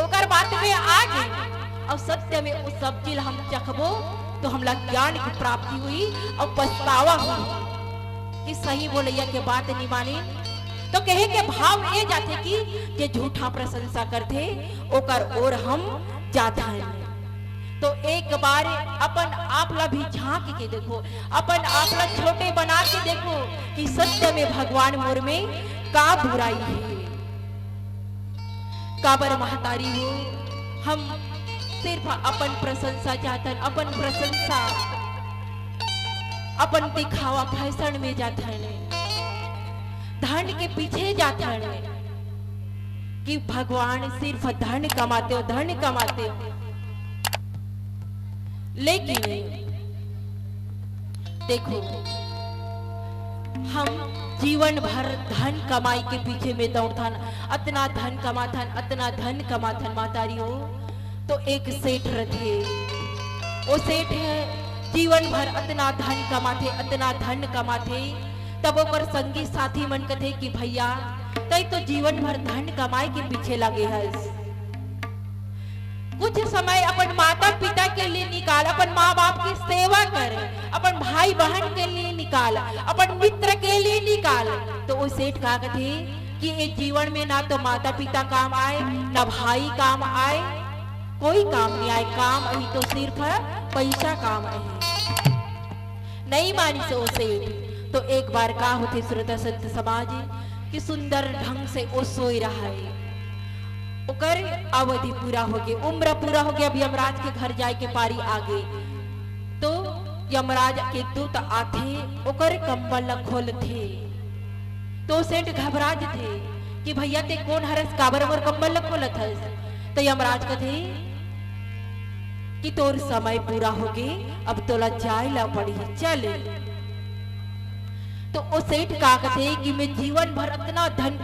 ओकर बात में आ गई और सत्य में उस सब्जी ला हम चखबो तो हमला ज्ञान की प्राप्ति हुई और पछतावा हुई कि सही बोलैया के बात नहीं मानी। तो कहे के भाव ये जाते कि जे झूठा प्रशंसा करते ओकर और हम जाता है। तो एक बार अपन आप ला भी झांक के देखो अपन आप ला छोटे बना के देखो कि सत्य में भगवान मोर में का बुराई है काबर महतारी हो हम सिर्फ अपन प्रशंसा चाहतन अपन प्रशंसा अपन दिखावा फैशन में जातन धन के पीछे जातन कि भगवान सिर्फ धन कमाते हो लेकिन देखो हम जीवन भर धन कमाई के पीछे में दौड़थन अतना धन कमाथन मातारी हो तो एक सेठ रथे वो सेठ जीवन भर अतना धन कमाथे तब ओकर संगी साथी मन कथे कि भैया तई तो जीवन भर धन कमाई के पीछे लगे हस कुछ समय अपन माता पिता के लिए निकाल अपन माँ बाप की सेवा कर अपन भाई बहन के लिए निकाल अपन मित्र के लिए निकाल तो वो सेठ कहा थे कि इस जीवन में ना तो माता पिता काम आए ना भाई काम आए कोई काम नहीं आए काम अही तो सिर्फ पैसा काम है नहीं मानी से वो सेठ। तो एक बार का होते श्रोता संत समाज कि सुंदर ढंग से वो सोई रहा है ओकर अवधि पूरा हो गया उम्र पूरा हो गया अब यमराज के घर जाए के पारी आ गई तो यमराज के दूत आथे ओकर कंबल खोल थे तो सेठ घबरा थे कि भैया ते कौन हरस काबर मोर कंबल खोलत हस तो यमराज कथे कि तोर समय पूरा हो गए अब तोला जाए ला पड़ी चल तो वो सेठ का कहते कि मैं जीवन भर उतना धन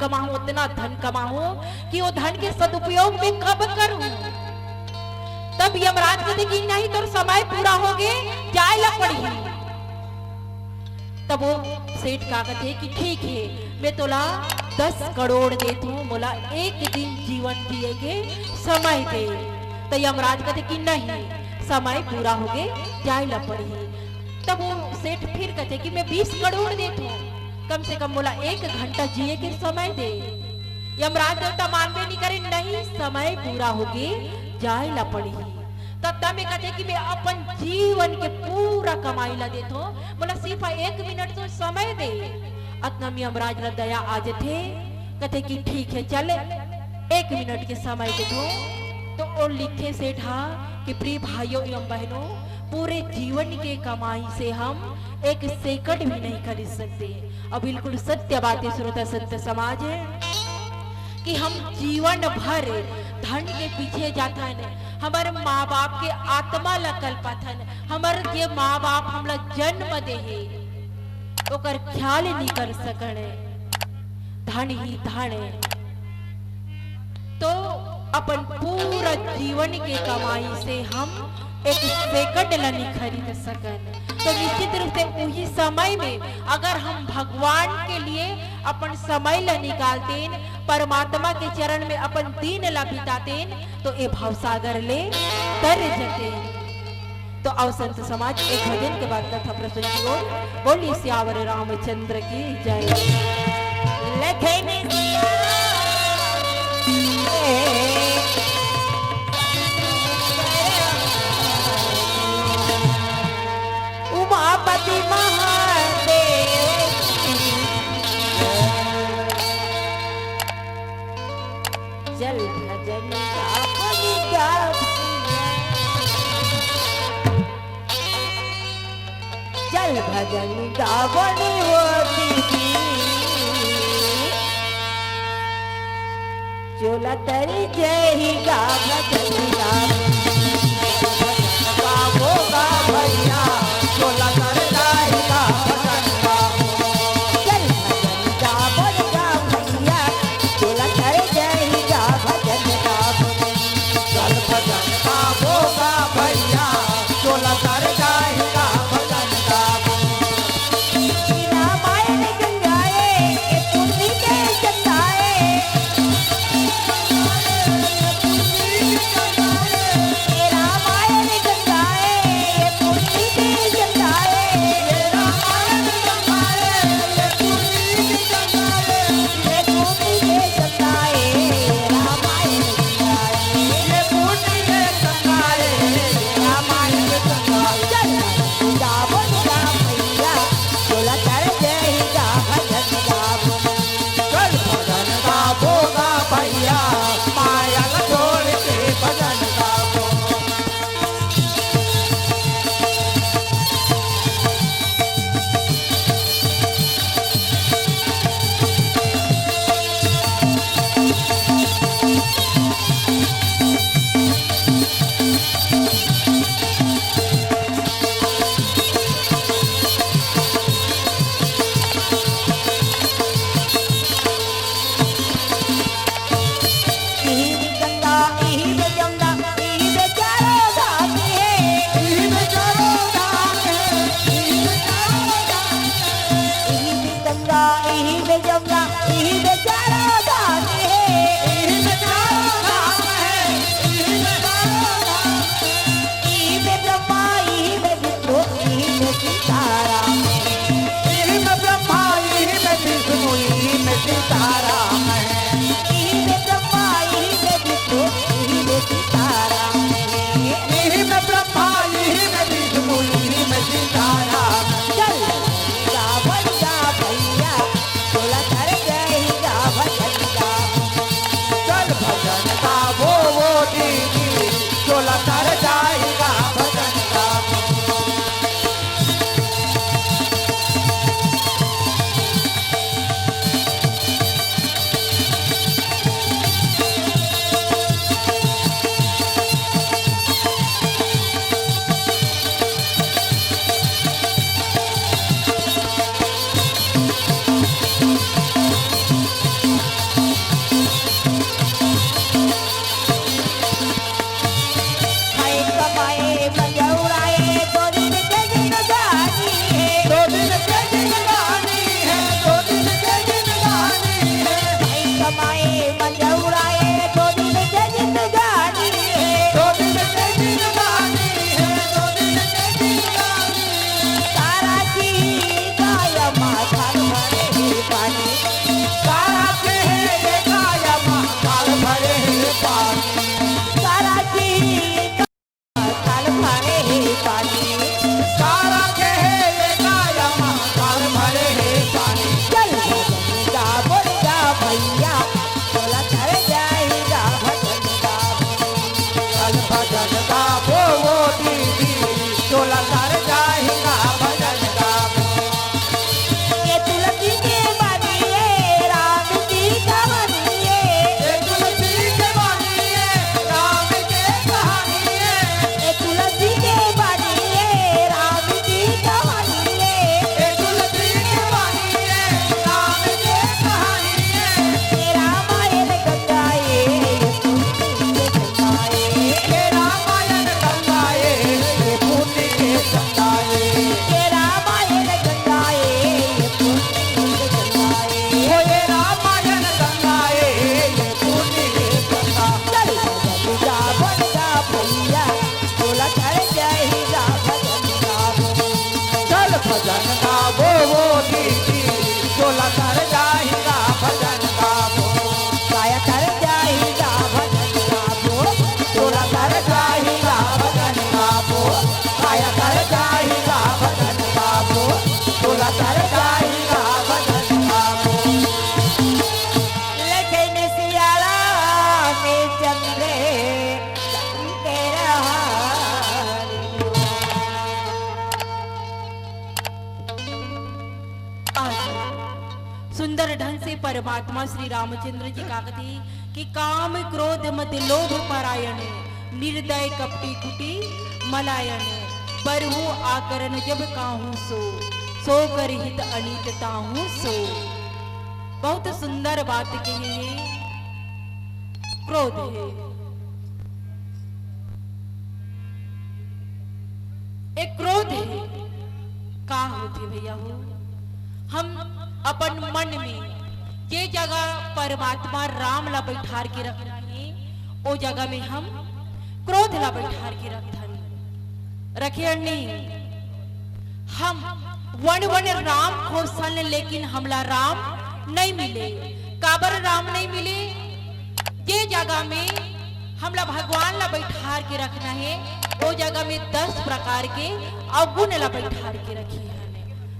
कमाऊं कि वो धन के सदुपयोग में कब करूं तब यमराज कहते कि नहीं तो समय पूरा हो गए जाए ला पड़ी तब वो सेठ का कहते कि ठीक है मैं तोला 10 करोड़ देता हूं बोला एक दिन जीवन जिए के समय दे तो यमराज कहते कि नहीं समय पूरा हो गए जाए ला पड़ी तब वो सेठ फिर कहते कि मैं 20 करोड़ देता हूँ कम से कम बोला 1 घंटा जिए के समय दे यमराज देवता मानवे नहीं करे नहीं समय पूरा हो गए जाए ला पड़ी तब में कहते कि मैं अपन जीवन के पूरा कमाई ला देता हूँ बोला सिर्फ 1 मिनट तो समय दे अतना में यमराज ला दया आज थे कहते कि ठीक है चल 1 मिनट के समय दे दो तो और लिखे सेठा कि प्रिय भाइयों एवं बहनों पूरे जीवन के कमाई से हम एक सेकंड भी नहीं खरीद सकते। और बिल्कुल सत्य बातें श्रोता संत समाज है कि हम जीवन भर धन के पीछे जाता है। हमारे माँ बाप के आत्मा ला कल्पथन, हमारे जे माँ बाप हमला जन्म दे है ओकर ख्याल नहीं कर सकने, धन ही धन है। तो अपन पूरा जीवन के कमाई से हम एक सेकंड ला नहीं खरीद सकन। तो निश्चित रूप से उसी समय में अगर हम भगवान के लिए अपन समय ला निकालते, परमात्मा के चरण में अपन दिन ला बिताते, तो ये भवसागर ले तर जते। तो आओ संत समाज एक भजन के बाद कथा प्रसंग की ओर बोली सियावर रामचंद्र की जय। लखन उमापति महादेव जल भजन चल भजन गावन होती चोला तरी जय गा भजन गावो गा भैया चोला कर जाएगा भजन गावो। चल भजन गावन गा भैया चोला तरी जय गा भजन गावो। चल भजन गावो गा भैया चोला कर जाएगा भजन गावो। रामायण गंगाए ये पुण्य के चंदाए रामायण गंगाए ये पुण्य के चंदाए रामायण गंगाए ये पुण्य की गंगाए। ये पुण्य के चंदाए रामायण गंगाए ये पुण्य के गंगाए रामायण गंगाए। चल गावन गा भैया चोला तर जय गा भजन गावो। चल भजन गावो गा भैया माया न छोड़ के भजन गावो। इही गंगा इही यमुना इही चारों धाम है इनमें चारों धाम है, इनमें चारों धाम है। इही गंगा इही यमुना इही चारों धाम है इनमें चारों धाम है, इनमें चारों धाम है। इही ब्रह्मा इही विष्णु इही सीताराम इनमें ब्रह्मा इनमें विष्णु इनमें सीताराम है। इही ब्रह्मा इही विष्णु इही सीताराम इनमें ब्रह्मा इनमें विष्णु इनमें सीताराम है। चल गावन गा भैया चोला तर जय गा भजन गावो। चल सुंदर ढंग से परमात्मा श्री रामचंद्र जी का कथी कि काम क्रोध मत लोभ परायण निर्दय कपटी कुटी मलायन बरहु आकरण जब काहू सो कर हित अनित ताहू सो। बहुत सुंदर बात कही है। क्रोध है एक क्रोध है का होती भैया हो। हम अपन मन में जे जगह परमात्मा राम ला बैठार के रखना है ओ जगह में हम क्रोध ला बैठार के रखे नहीं। हम वन वन राम खोसन लेकिन हमला राम नहीं मिले। काबर राम नहीं मिले? जे जगह में हमला भगवान ला बैठार के रखना है वो जगह में 10 प्रकार के अवगुण ला बैठार के रखी है।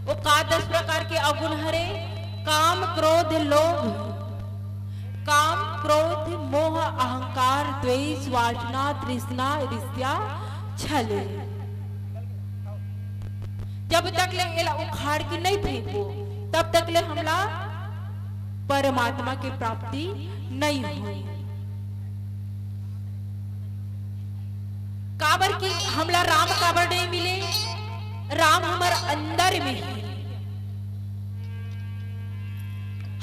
वो का 10 प्रकार के अवगुण हरे? काम क्रोध लोभ, काम क्रोध मोह अहंकार द्वेष वासना तृष्णा ईर्ष्या छल। जब तक ले एला उखाड़ के नहीं फेंको तब तक ले हमला परमात्मा की प्राप्ति नहीं हुई। काबर की हमला राम काबर नहीं मिले? राम हमारे अंदर में है,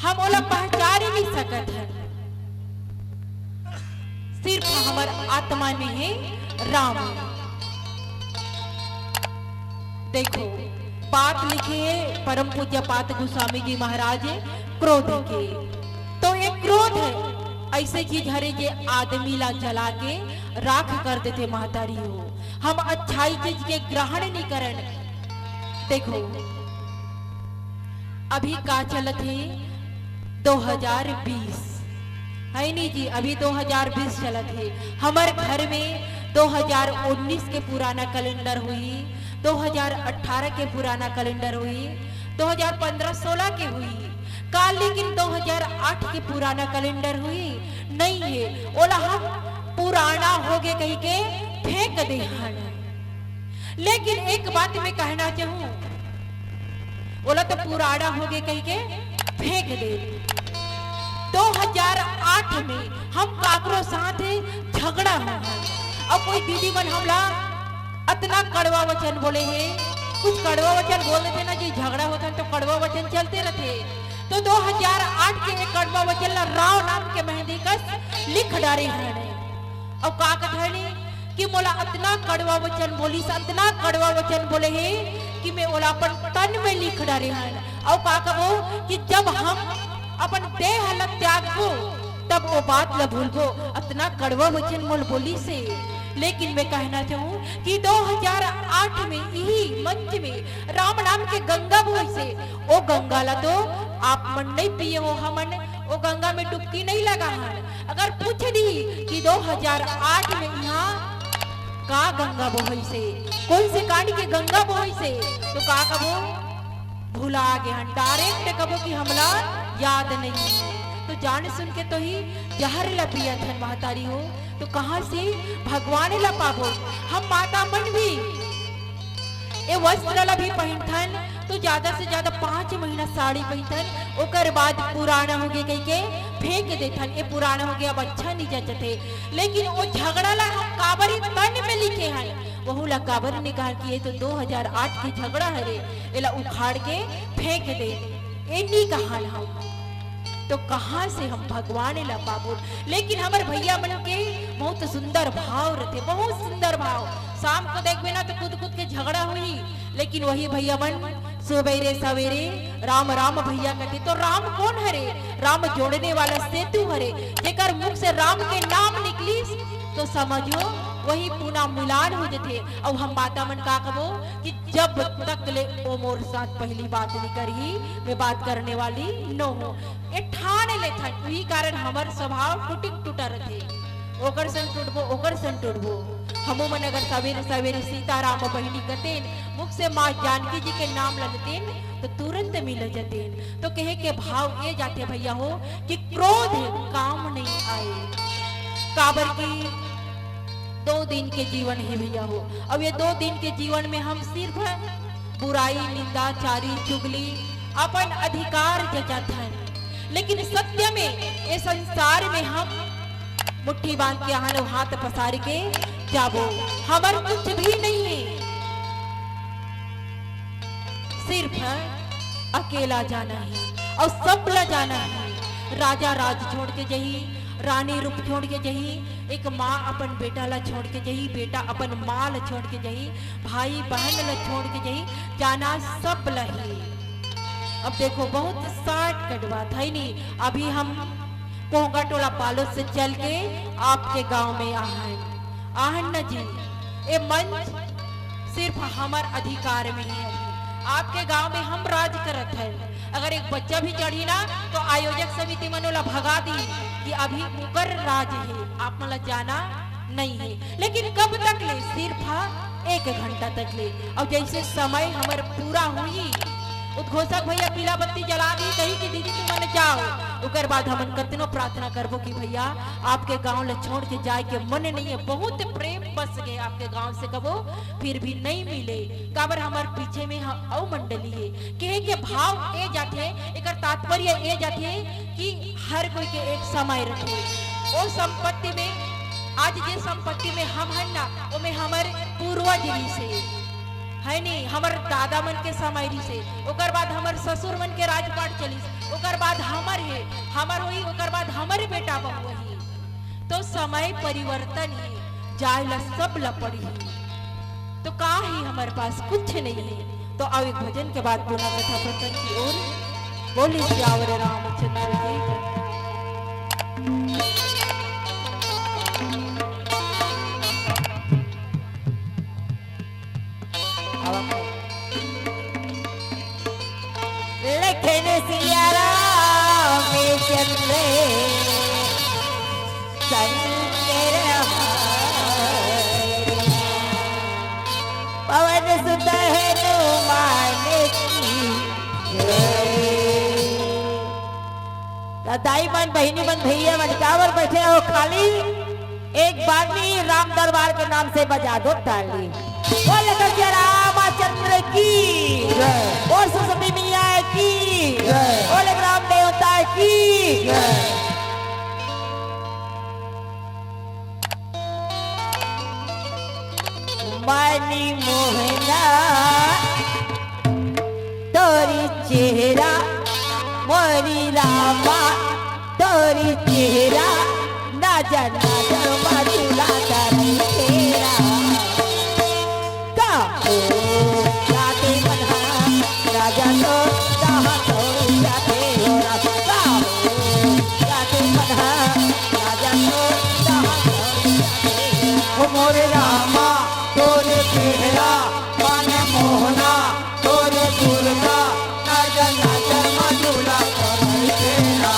हम ओला पहचान ही नहीं सकत है। सिर्फ हमारे आत्मा में है राम। देखो बात लिखे है परम पूज्य पात गोस्वामी जी महाराज क्रोध के। तो ये क्रोध है ऐसे चीज हरे जे आदमी ला जला के राख कर देते महतारी हो। हम अच्छाई चीज के ग्रहण नहीं करन। देखो अभी का चलत है 2020 है नहीं जी, अभी 2020 चलत है। हमारे घर में 2019 के पुराना कैलेंडर हुई, 2018 के पुराना कैलेंडर हुई, 2015-16 के हुई का, लेकिन 2008 के पुराना कैलेंडर हुई नहीं है। ओला हम पुराना हो गए कहीं के फेंक दे। लेकिन एक बात मैं कहना चाहूं, ओला तो पुराना हो गए कहीं के फेंक दे। 2008 में हम काकरो साथ झगड़ा हुआ और कोई दीदी बन हमला इतना कड़वा वचन बोले हैं। कुछ कड़वा वचन बोल देते ना जी, झगड़ा होता तो कड़वा वचन चलते रहते। तो 2008 के एक कड़वा वचन राव नाम के मेहंदी कस लिख डारे हैं और का कथनी कि मोला इतना कड़वा वचन बोली, इतना कड़वा वचन बोले हैं कि मैं ओला अपन तन में लिख डारे हैं। और का कहो कि जब हम अपन देह ल त्यागबो तब वो बात ल भूलबो। इतना कड़वा वचन मोल बोली से। लेकिन मैं कहना चाहूँ कि 2008 में यही मंच में राम नाम के गंगा बोई से ओ गंगा ला तो आप मन नहीं पिए हो, हमन वो गंगा में डुबकी नहीं लगा है। अगर पूछ दी कि 2008 में यहाँ का गंगा बोई से, कौन से कांड के गंगा बोई से, तो का कबो भुला गए। डायरेक्ट कबो कि हमला याद नहीं है। तो जान सुन के तो ही जहर ला पिया थन महतारी हो, तो कहां से भगवान ला पाबो। हम माता मन भी ए वस्त्र ला भी पहनथन तो ज्यादा से ज्यादा 5 महीना साड़ी पहनथन, ओकर बाद पुराना हो गए कहीं के फेंक देथन। ये पुराना हो गया अब अच्छा नहीं जचते। लेकिन वो झगड़ा ला हम काबरी तन में लिखे हैं, वहू ला काबर निकाल किए तो 2008 की झगड़ा हरे एला उखाड़ के फेंक दे। इन्हीं का हाल हम तो कहां से हम भगवान ला पाबो। लेकिन हमारे भैया मन के बहुत सुंदर भाव रहते, बहुत सुंदर भाव। शाम को देखबे ना तो खुद खुद के झगड़ा हुई, लेकिन वही भैया मन सवेरे सवेरे राम राम भैया कहते। तो राम कौन हरे? राम जोड़ने वाला सेतु हरे। जेकर मुख से राम के नाम निकली तो समझो वही पुनः मिलान हो जाते। और हम माता मन का कहो कि जब तक ले ओ मोर साथ पहली बात नहीं करी, मैं बात करने वाली न हो। ये ठान ले था, यही कारण हमार स्वभाव टूटिक टूटा रहते। ओकर संग टूटबो, ओकर संग टूटबो। हमो मन अगर सवेरे सवेरे सीताराम बहिनी कतेन, मुख से माँ जानकी जी के नाम लगतेन तो तुरंत मिल जतेन। तो कहे के भाव ये जाते भैया हो कि क्रोध काम नहीं आए। काबर की 2 दिन के जीवन है भैया हो। अब ये 2 दिन के जीवन में हम सिर्फ बुराई निंदा चारी चुगली अपन अधिकार जचाथन। लेकिन सत्य में इस संसार में हम मुट्ठी बांध के यहाँ हाथ पसार के जाबो हमार कुछ भी नहीं है, सिर्फ अकेला जाना है और सबला जाना है। राजा राज छोड़ के जही, रानी रूप छोड़ के जही, एक माँ अपन बेटा ला छोड़ के जही, बेटा अपन माँ ला छोड़ के जही, भाई बहन ला छोड़ के जही, जाना सब लही। अब देखो बहुत शार्ट कट बात है नहीं, अभी हम पोंगा टोला बालोद से चल के आपके गांव में आहन न जी। ये मंच सिर्फ हमार अधिकार में ही है, आपके गांव में हम राज करत है। अगर एक बच्चा भी चढ़ी ना तो आयोजक समिति मनोला भगा दी कि अभी उकर राज है, आप मला जाना नहीं है। लेकिन कब तक ले? सिर्फ 1 घंटा तक ले। और जैसे समय हमारे पूरा हुई उद्घोषक भैया पीला बत्ती जला दी, कही कि दीदी तुम मन जाओ। उकर बाद हम कतनो प्रार्थना करबो कि भैया आपके गांव ले छोड़ के जाए के मन नहीं है, बहुत प्रेम बस गए आपके गांव से, कबो फिर भी नहीं मिले। काबर हमार पीछे में औ मंडली है कहे के भाव ए जाते, एकर तात्पर्य ए जाते कि हर कोई के एक समय रखे। ओ संपत्ति में आज जे संपत्ति में हम है ना, वो में हमारे पूर्वज से है नहीं, हमार दादा मन के समायरी से, ओकर बाद हमार ससुर मन के राजपाट चलिस, ओकर बाद हमर है, हमर हुई, ओकर बाद हमारे बेटा बहू ही। तो समय परिवर्तन ही जाए ला सब ला पड़ी, तो का ही हमारे पास कुछ नहीं है। तो अब एक भजन के बाद पुनः कथा प्रसंग की ओर बोली श्यावर रामचंद्र जी। लखन सिया रामचंद्र शंकर हरि, पवन सुत हनुमान की दाई मन बहिनी मन भैया मन कावर बैठे हो खाली एक बार में राम दरबार के नाम से बजा दो ताली। बोल करके रामचंद्र की और सरस्वती मैया की और राम देवता की। मनी मोहना तोरी चेहरा मोरी रामा, तोरी चेहरा ना जाना धर्मा चूला तारी तेरा। राधे मना राजा तो जहाँ तो जाते हो राधा, राधे मना राजा तो जहाँ तो जाते हो। मोरे रामा तोरे चेहरा मन मोहना, तोरे दुर्गा नजर नजर मधुला करे तेरा।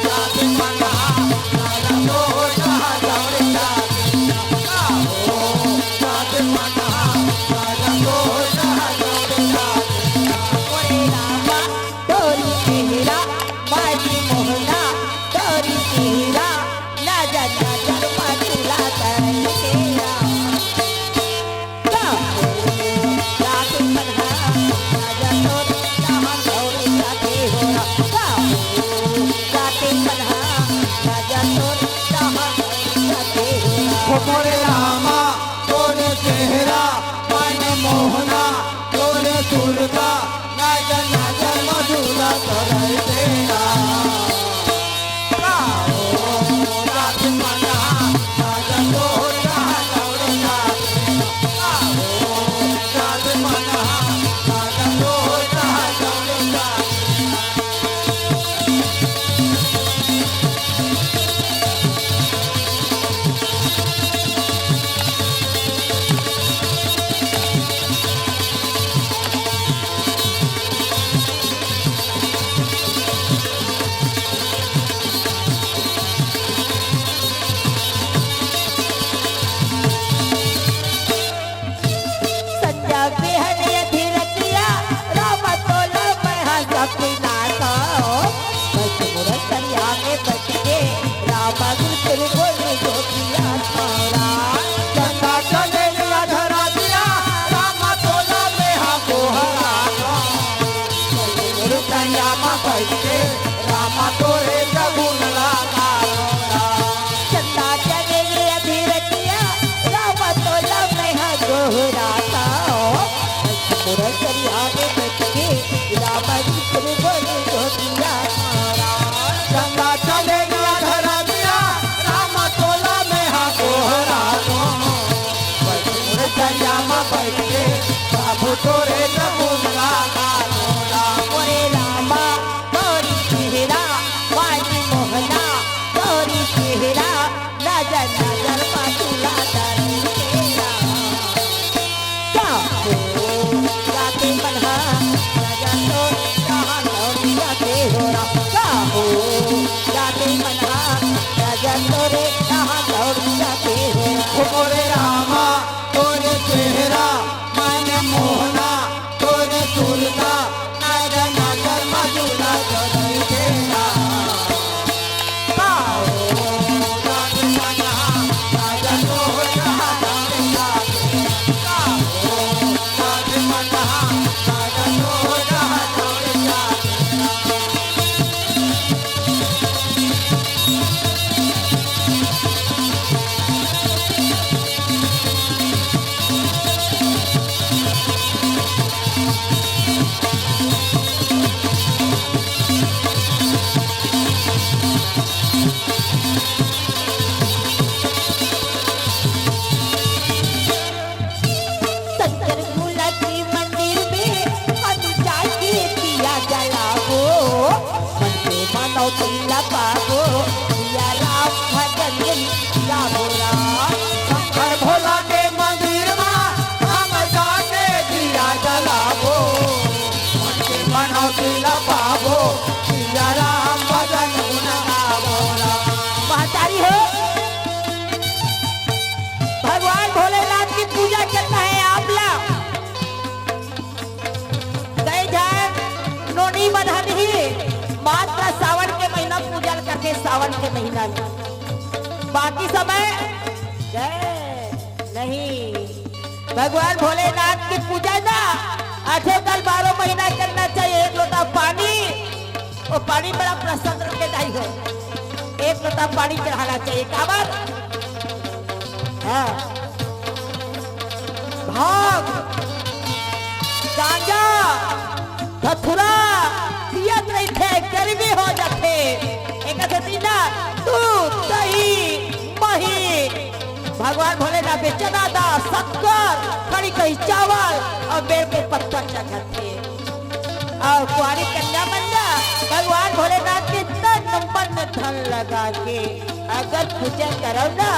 राधे मना राजा तो जहाँ दौड़े जाते, राधे मना राजा तो जहाँ दौड़े जाते। मोरे रामा तोरी चेहरा मारी मोहना, तोरी चेहरा ना जाना धर्मा चूला तारी तेरा। राधे मना राजा तो जहाँ दौड़े जाते हो राधा, राधे मना राजा तो जहाँ दौड़े जाते हो। मोरे रामा तोरे चेहरा मन मोहना, तोरे दुर्गा नजर नजर मधुरा करे तेरा। राधे मना राजा तो जहाँ दौड़े जाते, राधे मना राजा तो जहाँ दौड़े जाते। सैया में बैठ के रामा तोरे जगुन लगा चंदा चले अधीरतिया राम तोला में है गोहराता मुरसरिया में बैठ के राम चित्र बोले गोदिया मारा चंदा चले गया धरमिया राम तोला में हा गोहरा सैया में बैठ के बाबू तोरे जगुन लगा ओरे रामा तोरी चेहरा वाली मोहना तोरी चेहरा नजर नजर पातुला दरे तेरा जाते मनहा नजर तो जहां लौटिया के होरा जाते मनहा नजर तोरे जहां लौटिया के होरा मोरे रामा तोरे चेहरा मैंने मोहना तोरे सुरता नजर नजर मजुला करे तेरा शंकर भोला के मंदिर में हम जाके दिया जलाओ मन से मनौती लगाओ दिया राम भजन गाओ शंकर भोला के मंदिर में हम जाके दिया जलाबो मन के मनौती लगाबो दिया राम भजन गुण गाबो महतारी हो भगवान भोलेनाथ की पूजा करना है आप लोग गए जाए नोनी बधानी मात्र सावन के महीना पूजा करके सावन के महीना में बाकी समय नहीं भगवान भोलेनाथ की पूजा ना 8 साल 12 महीना करना चाहिए। एक लोटा पानी और पानी बड़ा प्रसन्न रखे जाई हो एक लोटा पानी चढ़ाना चाहिए काबर हाँ भाग गांजा धथुरा पियत नहीं थे गर्मी हो जाते एक ना दूध दही मही भगवान भोलेनाथ पे चना दाल शक्कर खड़ी कही चावल और बेल के पत्ता चढ़ाते और कुआरी कन्या बनना भगवान भोलेनाथ के नंबर में धन लगा के अगर पूजा करो ना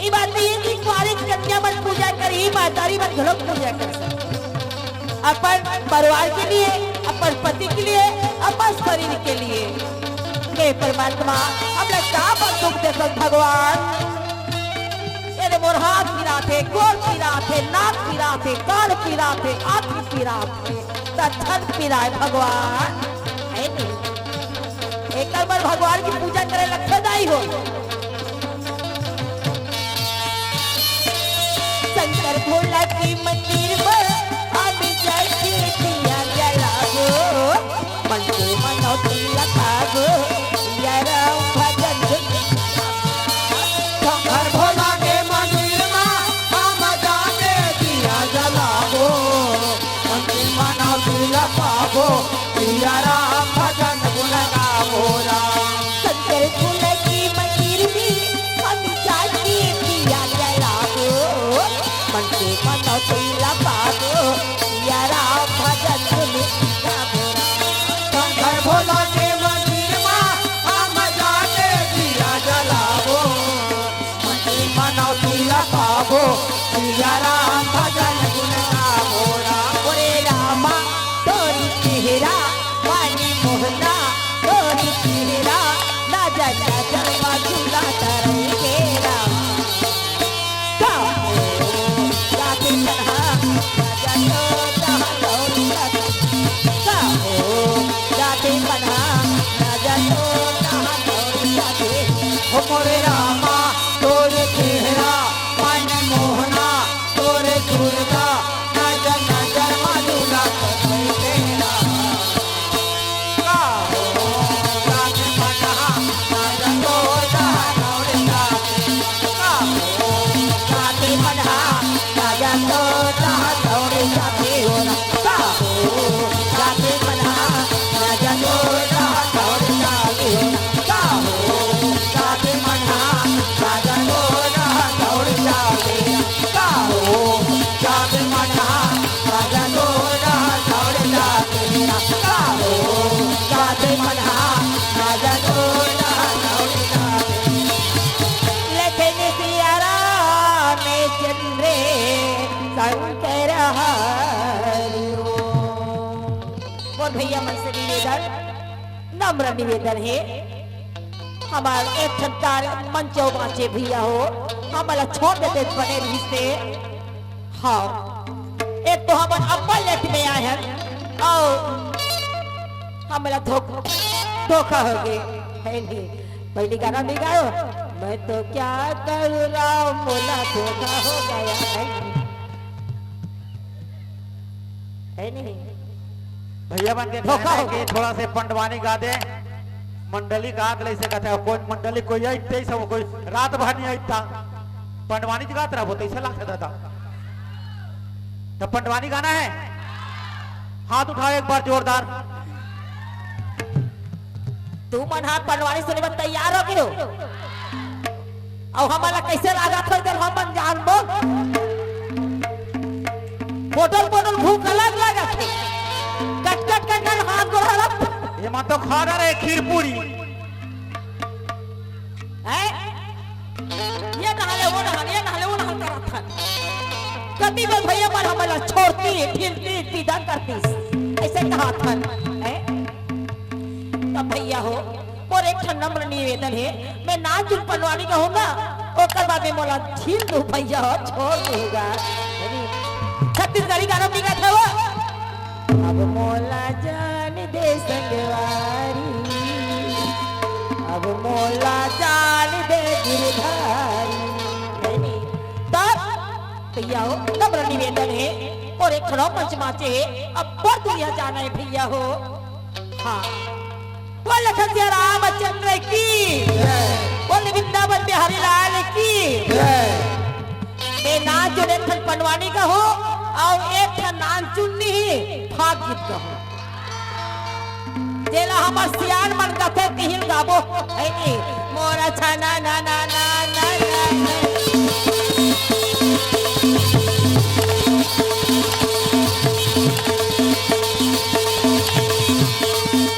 ये बात नहीं है कि कुआरी कन्या मन पूजा कर ही मातारी मन घरों पूजा कर सकते अपन परिवार के लिए अपन पति के लिए अपन शरीर के लिए हे परमात्मा हम लोग का दुख देखो भगवान ये मोर हाथ पीरा थे गोर पीरा थे नाक पीरा थे कान पीरा थे आँख पीरा थे तन पीरा है भगवान है नहीं एक बार भगवान की पूजा करे लक्ष्यदायी हो शंकर भोला की मंदिर पर हम जाके दिया जलाओ मन से मनौती लगाओ या राम भजन शंकर भोला के मंदिर में हम जाके दिया जलाबो मन के मनौती लगाबो दिया राम भजन गुण गाबो शंकर भोला की मंदिर में हम जाके दिया जलाओ मन से मनौती लगाओ या राम भजन गाओ शंकर भोला के मंदिर में हम जाके दिया जलाबो मन के मनौती लगाबो दिया राम भजन गुण गाबो ओरे रामा तोरी चेहरा वाली मोहना तोरी चेहरा ना जाना जलवा झूला तरई केरा जाके तन्हा ना जानो जहाँ लौटी जाके तन्हा ना जानो जहाँ लौटी हो मोरे रामा तोरे चेहरा मन मोहना तोरे दुर्गा नजर नजर मधुरा करे तेरा और भैया मन से निवेदन, नम्र निवेदन है हमार एक ठंडार मंचो बाँचे भैया हो, हमारा छोड़ देते बने रिश्ते। हाँ एक तो हमारे अब्बा लेट में आए हैं और हमारा धोखा हो गए है नहीं। पहली गाना नहीं गाओ, मैं तो क्या करूँ राम मोला धोखा हो गया है नहीं। भैया बन के धोखा हो के थोड़ा से पंडवानी गा दे। मंडली का अगले से कहते हैं कोई मंडली कोई आई सब कोई रात भर नहीं आई था पंडवानी जगह तरह वो तैसे लाख दादा तो पंडवानी गाना है। हाथ उठाओ एक बार जोरदार। तू मन हाथ पंडवानी सुने में तैयार हो गयो और हमारा कैसे लगा था इधर हम बन जान बो बोतल बोतल भूख अलग लगा थे कट कट कट कट हाथ को हड़प ये मत तो खा रहे खीर पूरी है ये नहाले वो नहाले था कभी भी भैया पर हमारा छोड़ती ठिलती सीधा करती ऐसे कहा था है। तब भैया हो और एक नम्र निवेदन है, मैं नाच जुल पनवानी का होगा और बाद में मोला छीन दू भैया हो छोड़ दूंगा। छत्तीसगढ़ी गाना नहीं का था वो अब मोला जान दे संगवारी, अब मोला जान दे गिरधारी तब भैया हो नम्र निवेदन है और एक खड़ो पंचमाचे है। अब बहुत दुनिया जाना है भैया हो। हाँ बोल लखन सिया रामचंद्र की, बोल वृंदावन बिहारी लाल की। मैं नाच जो एक ठन पंडवानी का हो और एक ठन नाच चुन्नी ही भाग गीत का हो। जेला हमार सियान मन का थे कहिल गाबो है नी मोरा छाना ना ना ना ना ना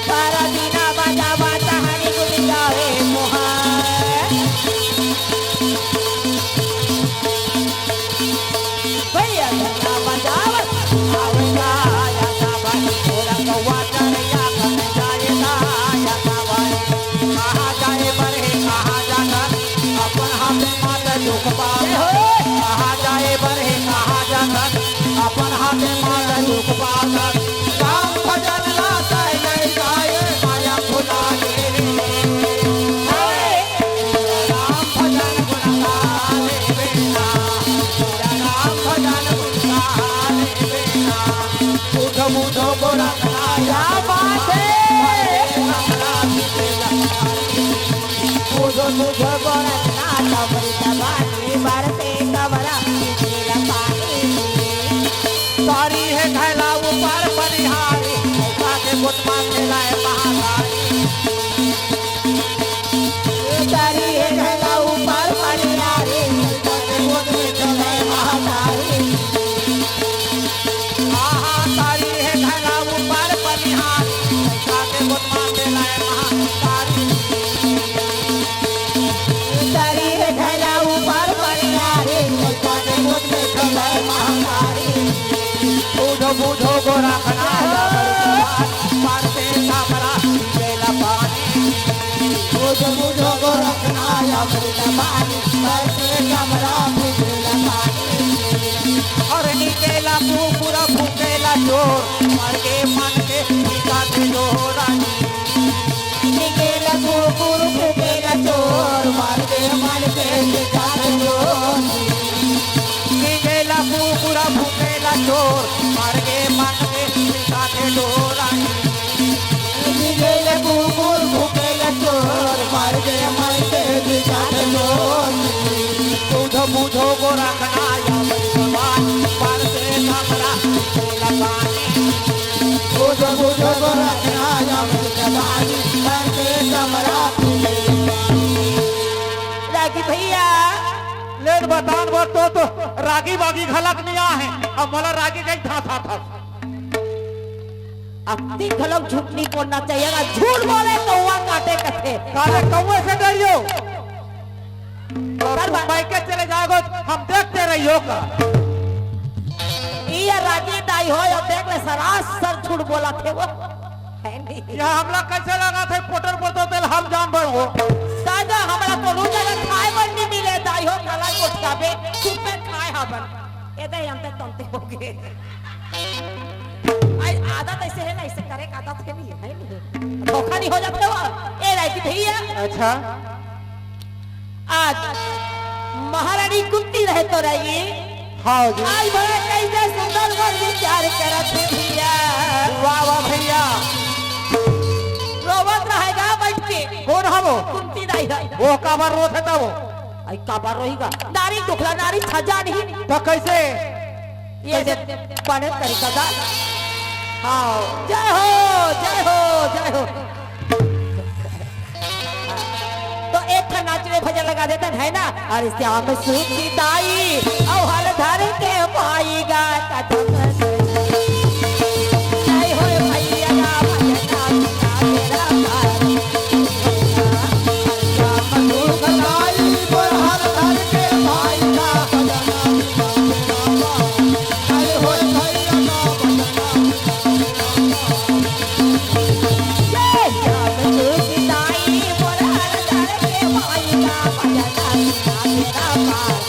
पारा दीना बाजा बाजा हनी गुनी गावे मोहार भैया गाना बजावत आवला या सावन थोड़ा गवा चढ़िया कर जाए ना या सावन कहाँ जाए बरहे कहाँ जाकर अपन हाथ मात दुख पावे कहाँ जाए बरहे कहाँ जाकर अपन हाथ मात दुख पाकर राम भजन लाता है गाए माया भुला गे राम भजन गुणगाने बेना राम भजन गुणगाने बेना बुझो बुझो गोरा या बात है बुझो बुझो गोरा ना तबरी दबानी बरसे कमरा नीला पानी सारी है घैला ऊपर बनिहारी काके बुत मांगे लाए महागारी सारी है घैला ऊपर बनिहारी काके बुत में चले महागारी आहा सारी है घैला ऊपर बनिहारी काके बुत मांगे लाए महागारी सारी है घैला ऊपर बनिहारी काके बुत में चले महागारी बुझो बुझो गोरा खना पार से सामरा बेला पानी बुझो बुझो गोरा खना बेला पानी पार से सामरा बेला पानी और निकेला पूरा भूखेला चोर मार के मन के टीका के जोरानी निकेला पूरा भूखेला चोर मार के मन के टीका के जोरानी निकेला पूरा भूखेला चोर मार के मन के टीका के जोरानी निकेला पूरा भूखेला चोर मार के मन के टीका के जोरानी बुझो बुझो गोरा खनाया भगवान पार से कमरा बेला पानी बुझो बुझो गोरा खनाया भगवान पार से कमरा बेला पानी। रागी भैया लेट बतान वो तो रागी बागी घलक नहीं आ है अब मला रागी गई था अपनी गलत झूठ नहीं बोलना चाहिए ना झूठ बोले तो हुआ काटे कथे काले कौवे से डरियो और तुम बाइक के चले जाओगे हम देखते रहियो का ई भैया राजी दाई हो और देख ले सरासर झूठ बोला थे वो है नहीं। यहाँ हमला कैसे लगा थे पोटर पोतो तेल हम जान बर हो दादा हमरा तो रोज खाए बर नहीं मिले दाई हो कला कोट खाबे सुपे खाए हबन एदे हम तक तंते हो गए आई आदत ऐसे है ना ऐसे करे आदत है नहीं है नहीं धोखा नहीं हो जाते हो ए राजी भैया। अच्छा आज महारानी कुंती रहे तो रही हाँ जी आज बड़ा कैसे सुंदर वर विचार करत है भैया। वाह वाह भैया रोवत रहेगा बैठ के कौन हम हो कुंती दाई वो काबर रोत है तब आई काबर रोहीगा नारी दुखला नारी छजा नहीं तो कैसे ये से पढ़े तरीका दा हाँ जय हो जय हो जय हो। तो एक का नाचने भजन लगा देते है ना अरे श्याम सूखी दाई और हर धर के माई गा कदम जय हो भैया ना भजना तेरा भाई श्याम दुख लाई पर हर धर के भाई का भजना जय हो भैया का भजना जय श्याम सूखी दाई और हर धर के माई गा भजना तेरा भाई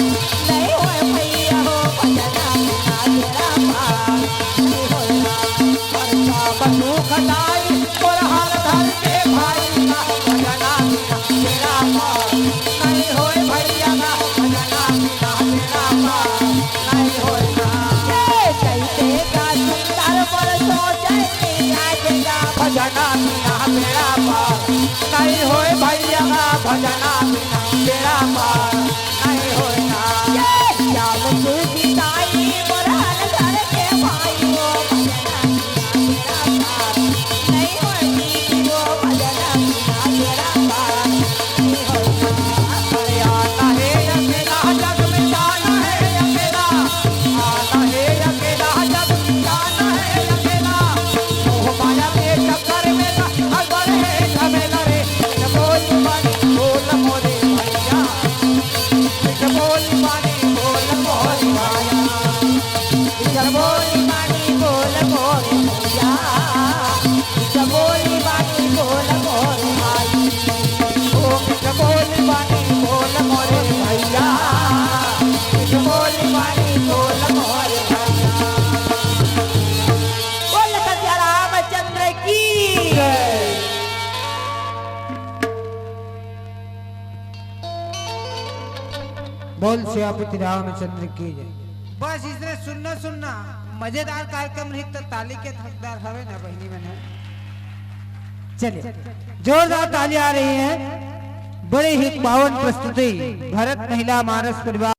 नहीं हो भैया हो भजना तेरा भाई नहीं हो श्याम दुख लाई पर हर धर के भाई का भजना तेरा पार नहीं होए भैया का भजना तेरा पार नहीं होए कैसे का सुंदर पर सोचे आजेगा भजना तेरा पार नहीं होए भैया का भजना तेरा पार नहीं होए श्याम सूखी दाई मोरहन घर के भाई वो भजना तेरा पार नहीं होती वो भजना तेरा पार नहीं होता। अरे आना है अकेला जग में जाना है अकेला आना है अकेला जग में जाना है अकेला मोह माया के चक्कर में ना अगर है झमेला रे बोल बानी बोल मोरे भैया बोल बानी बोल मोरे भैया बोली बानी बोल बोल भैया बोली बानी बोल बोल भाई बोल बानी बोल मोरे भैया बोल बानी बोल मोरे भैया बोल सत्या रामचंद्र की बोल श्यापति रामचंद्र की जय। बस इसने सुनना मजेदार कार्यक्रम रही तो ताली के हकदार हवे ना बहनी बहन। चलिए जोरदार ताली आ रही है। बड़ी ही पावन प्रस्तुति भरत महिला मानस परिवार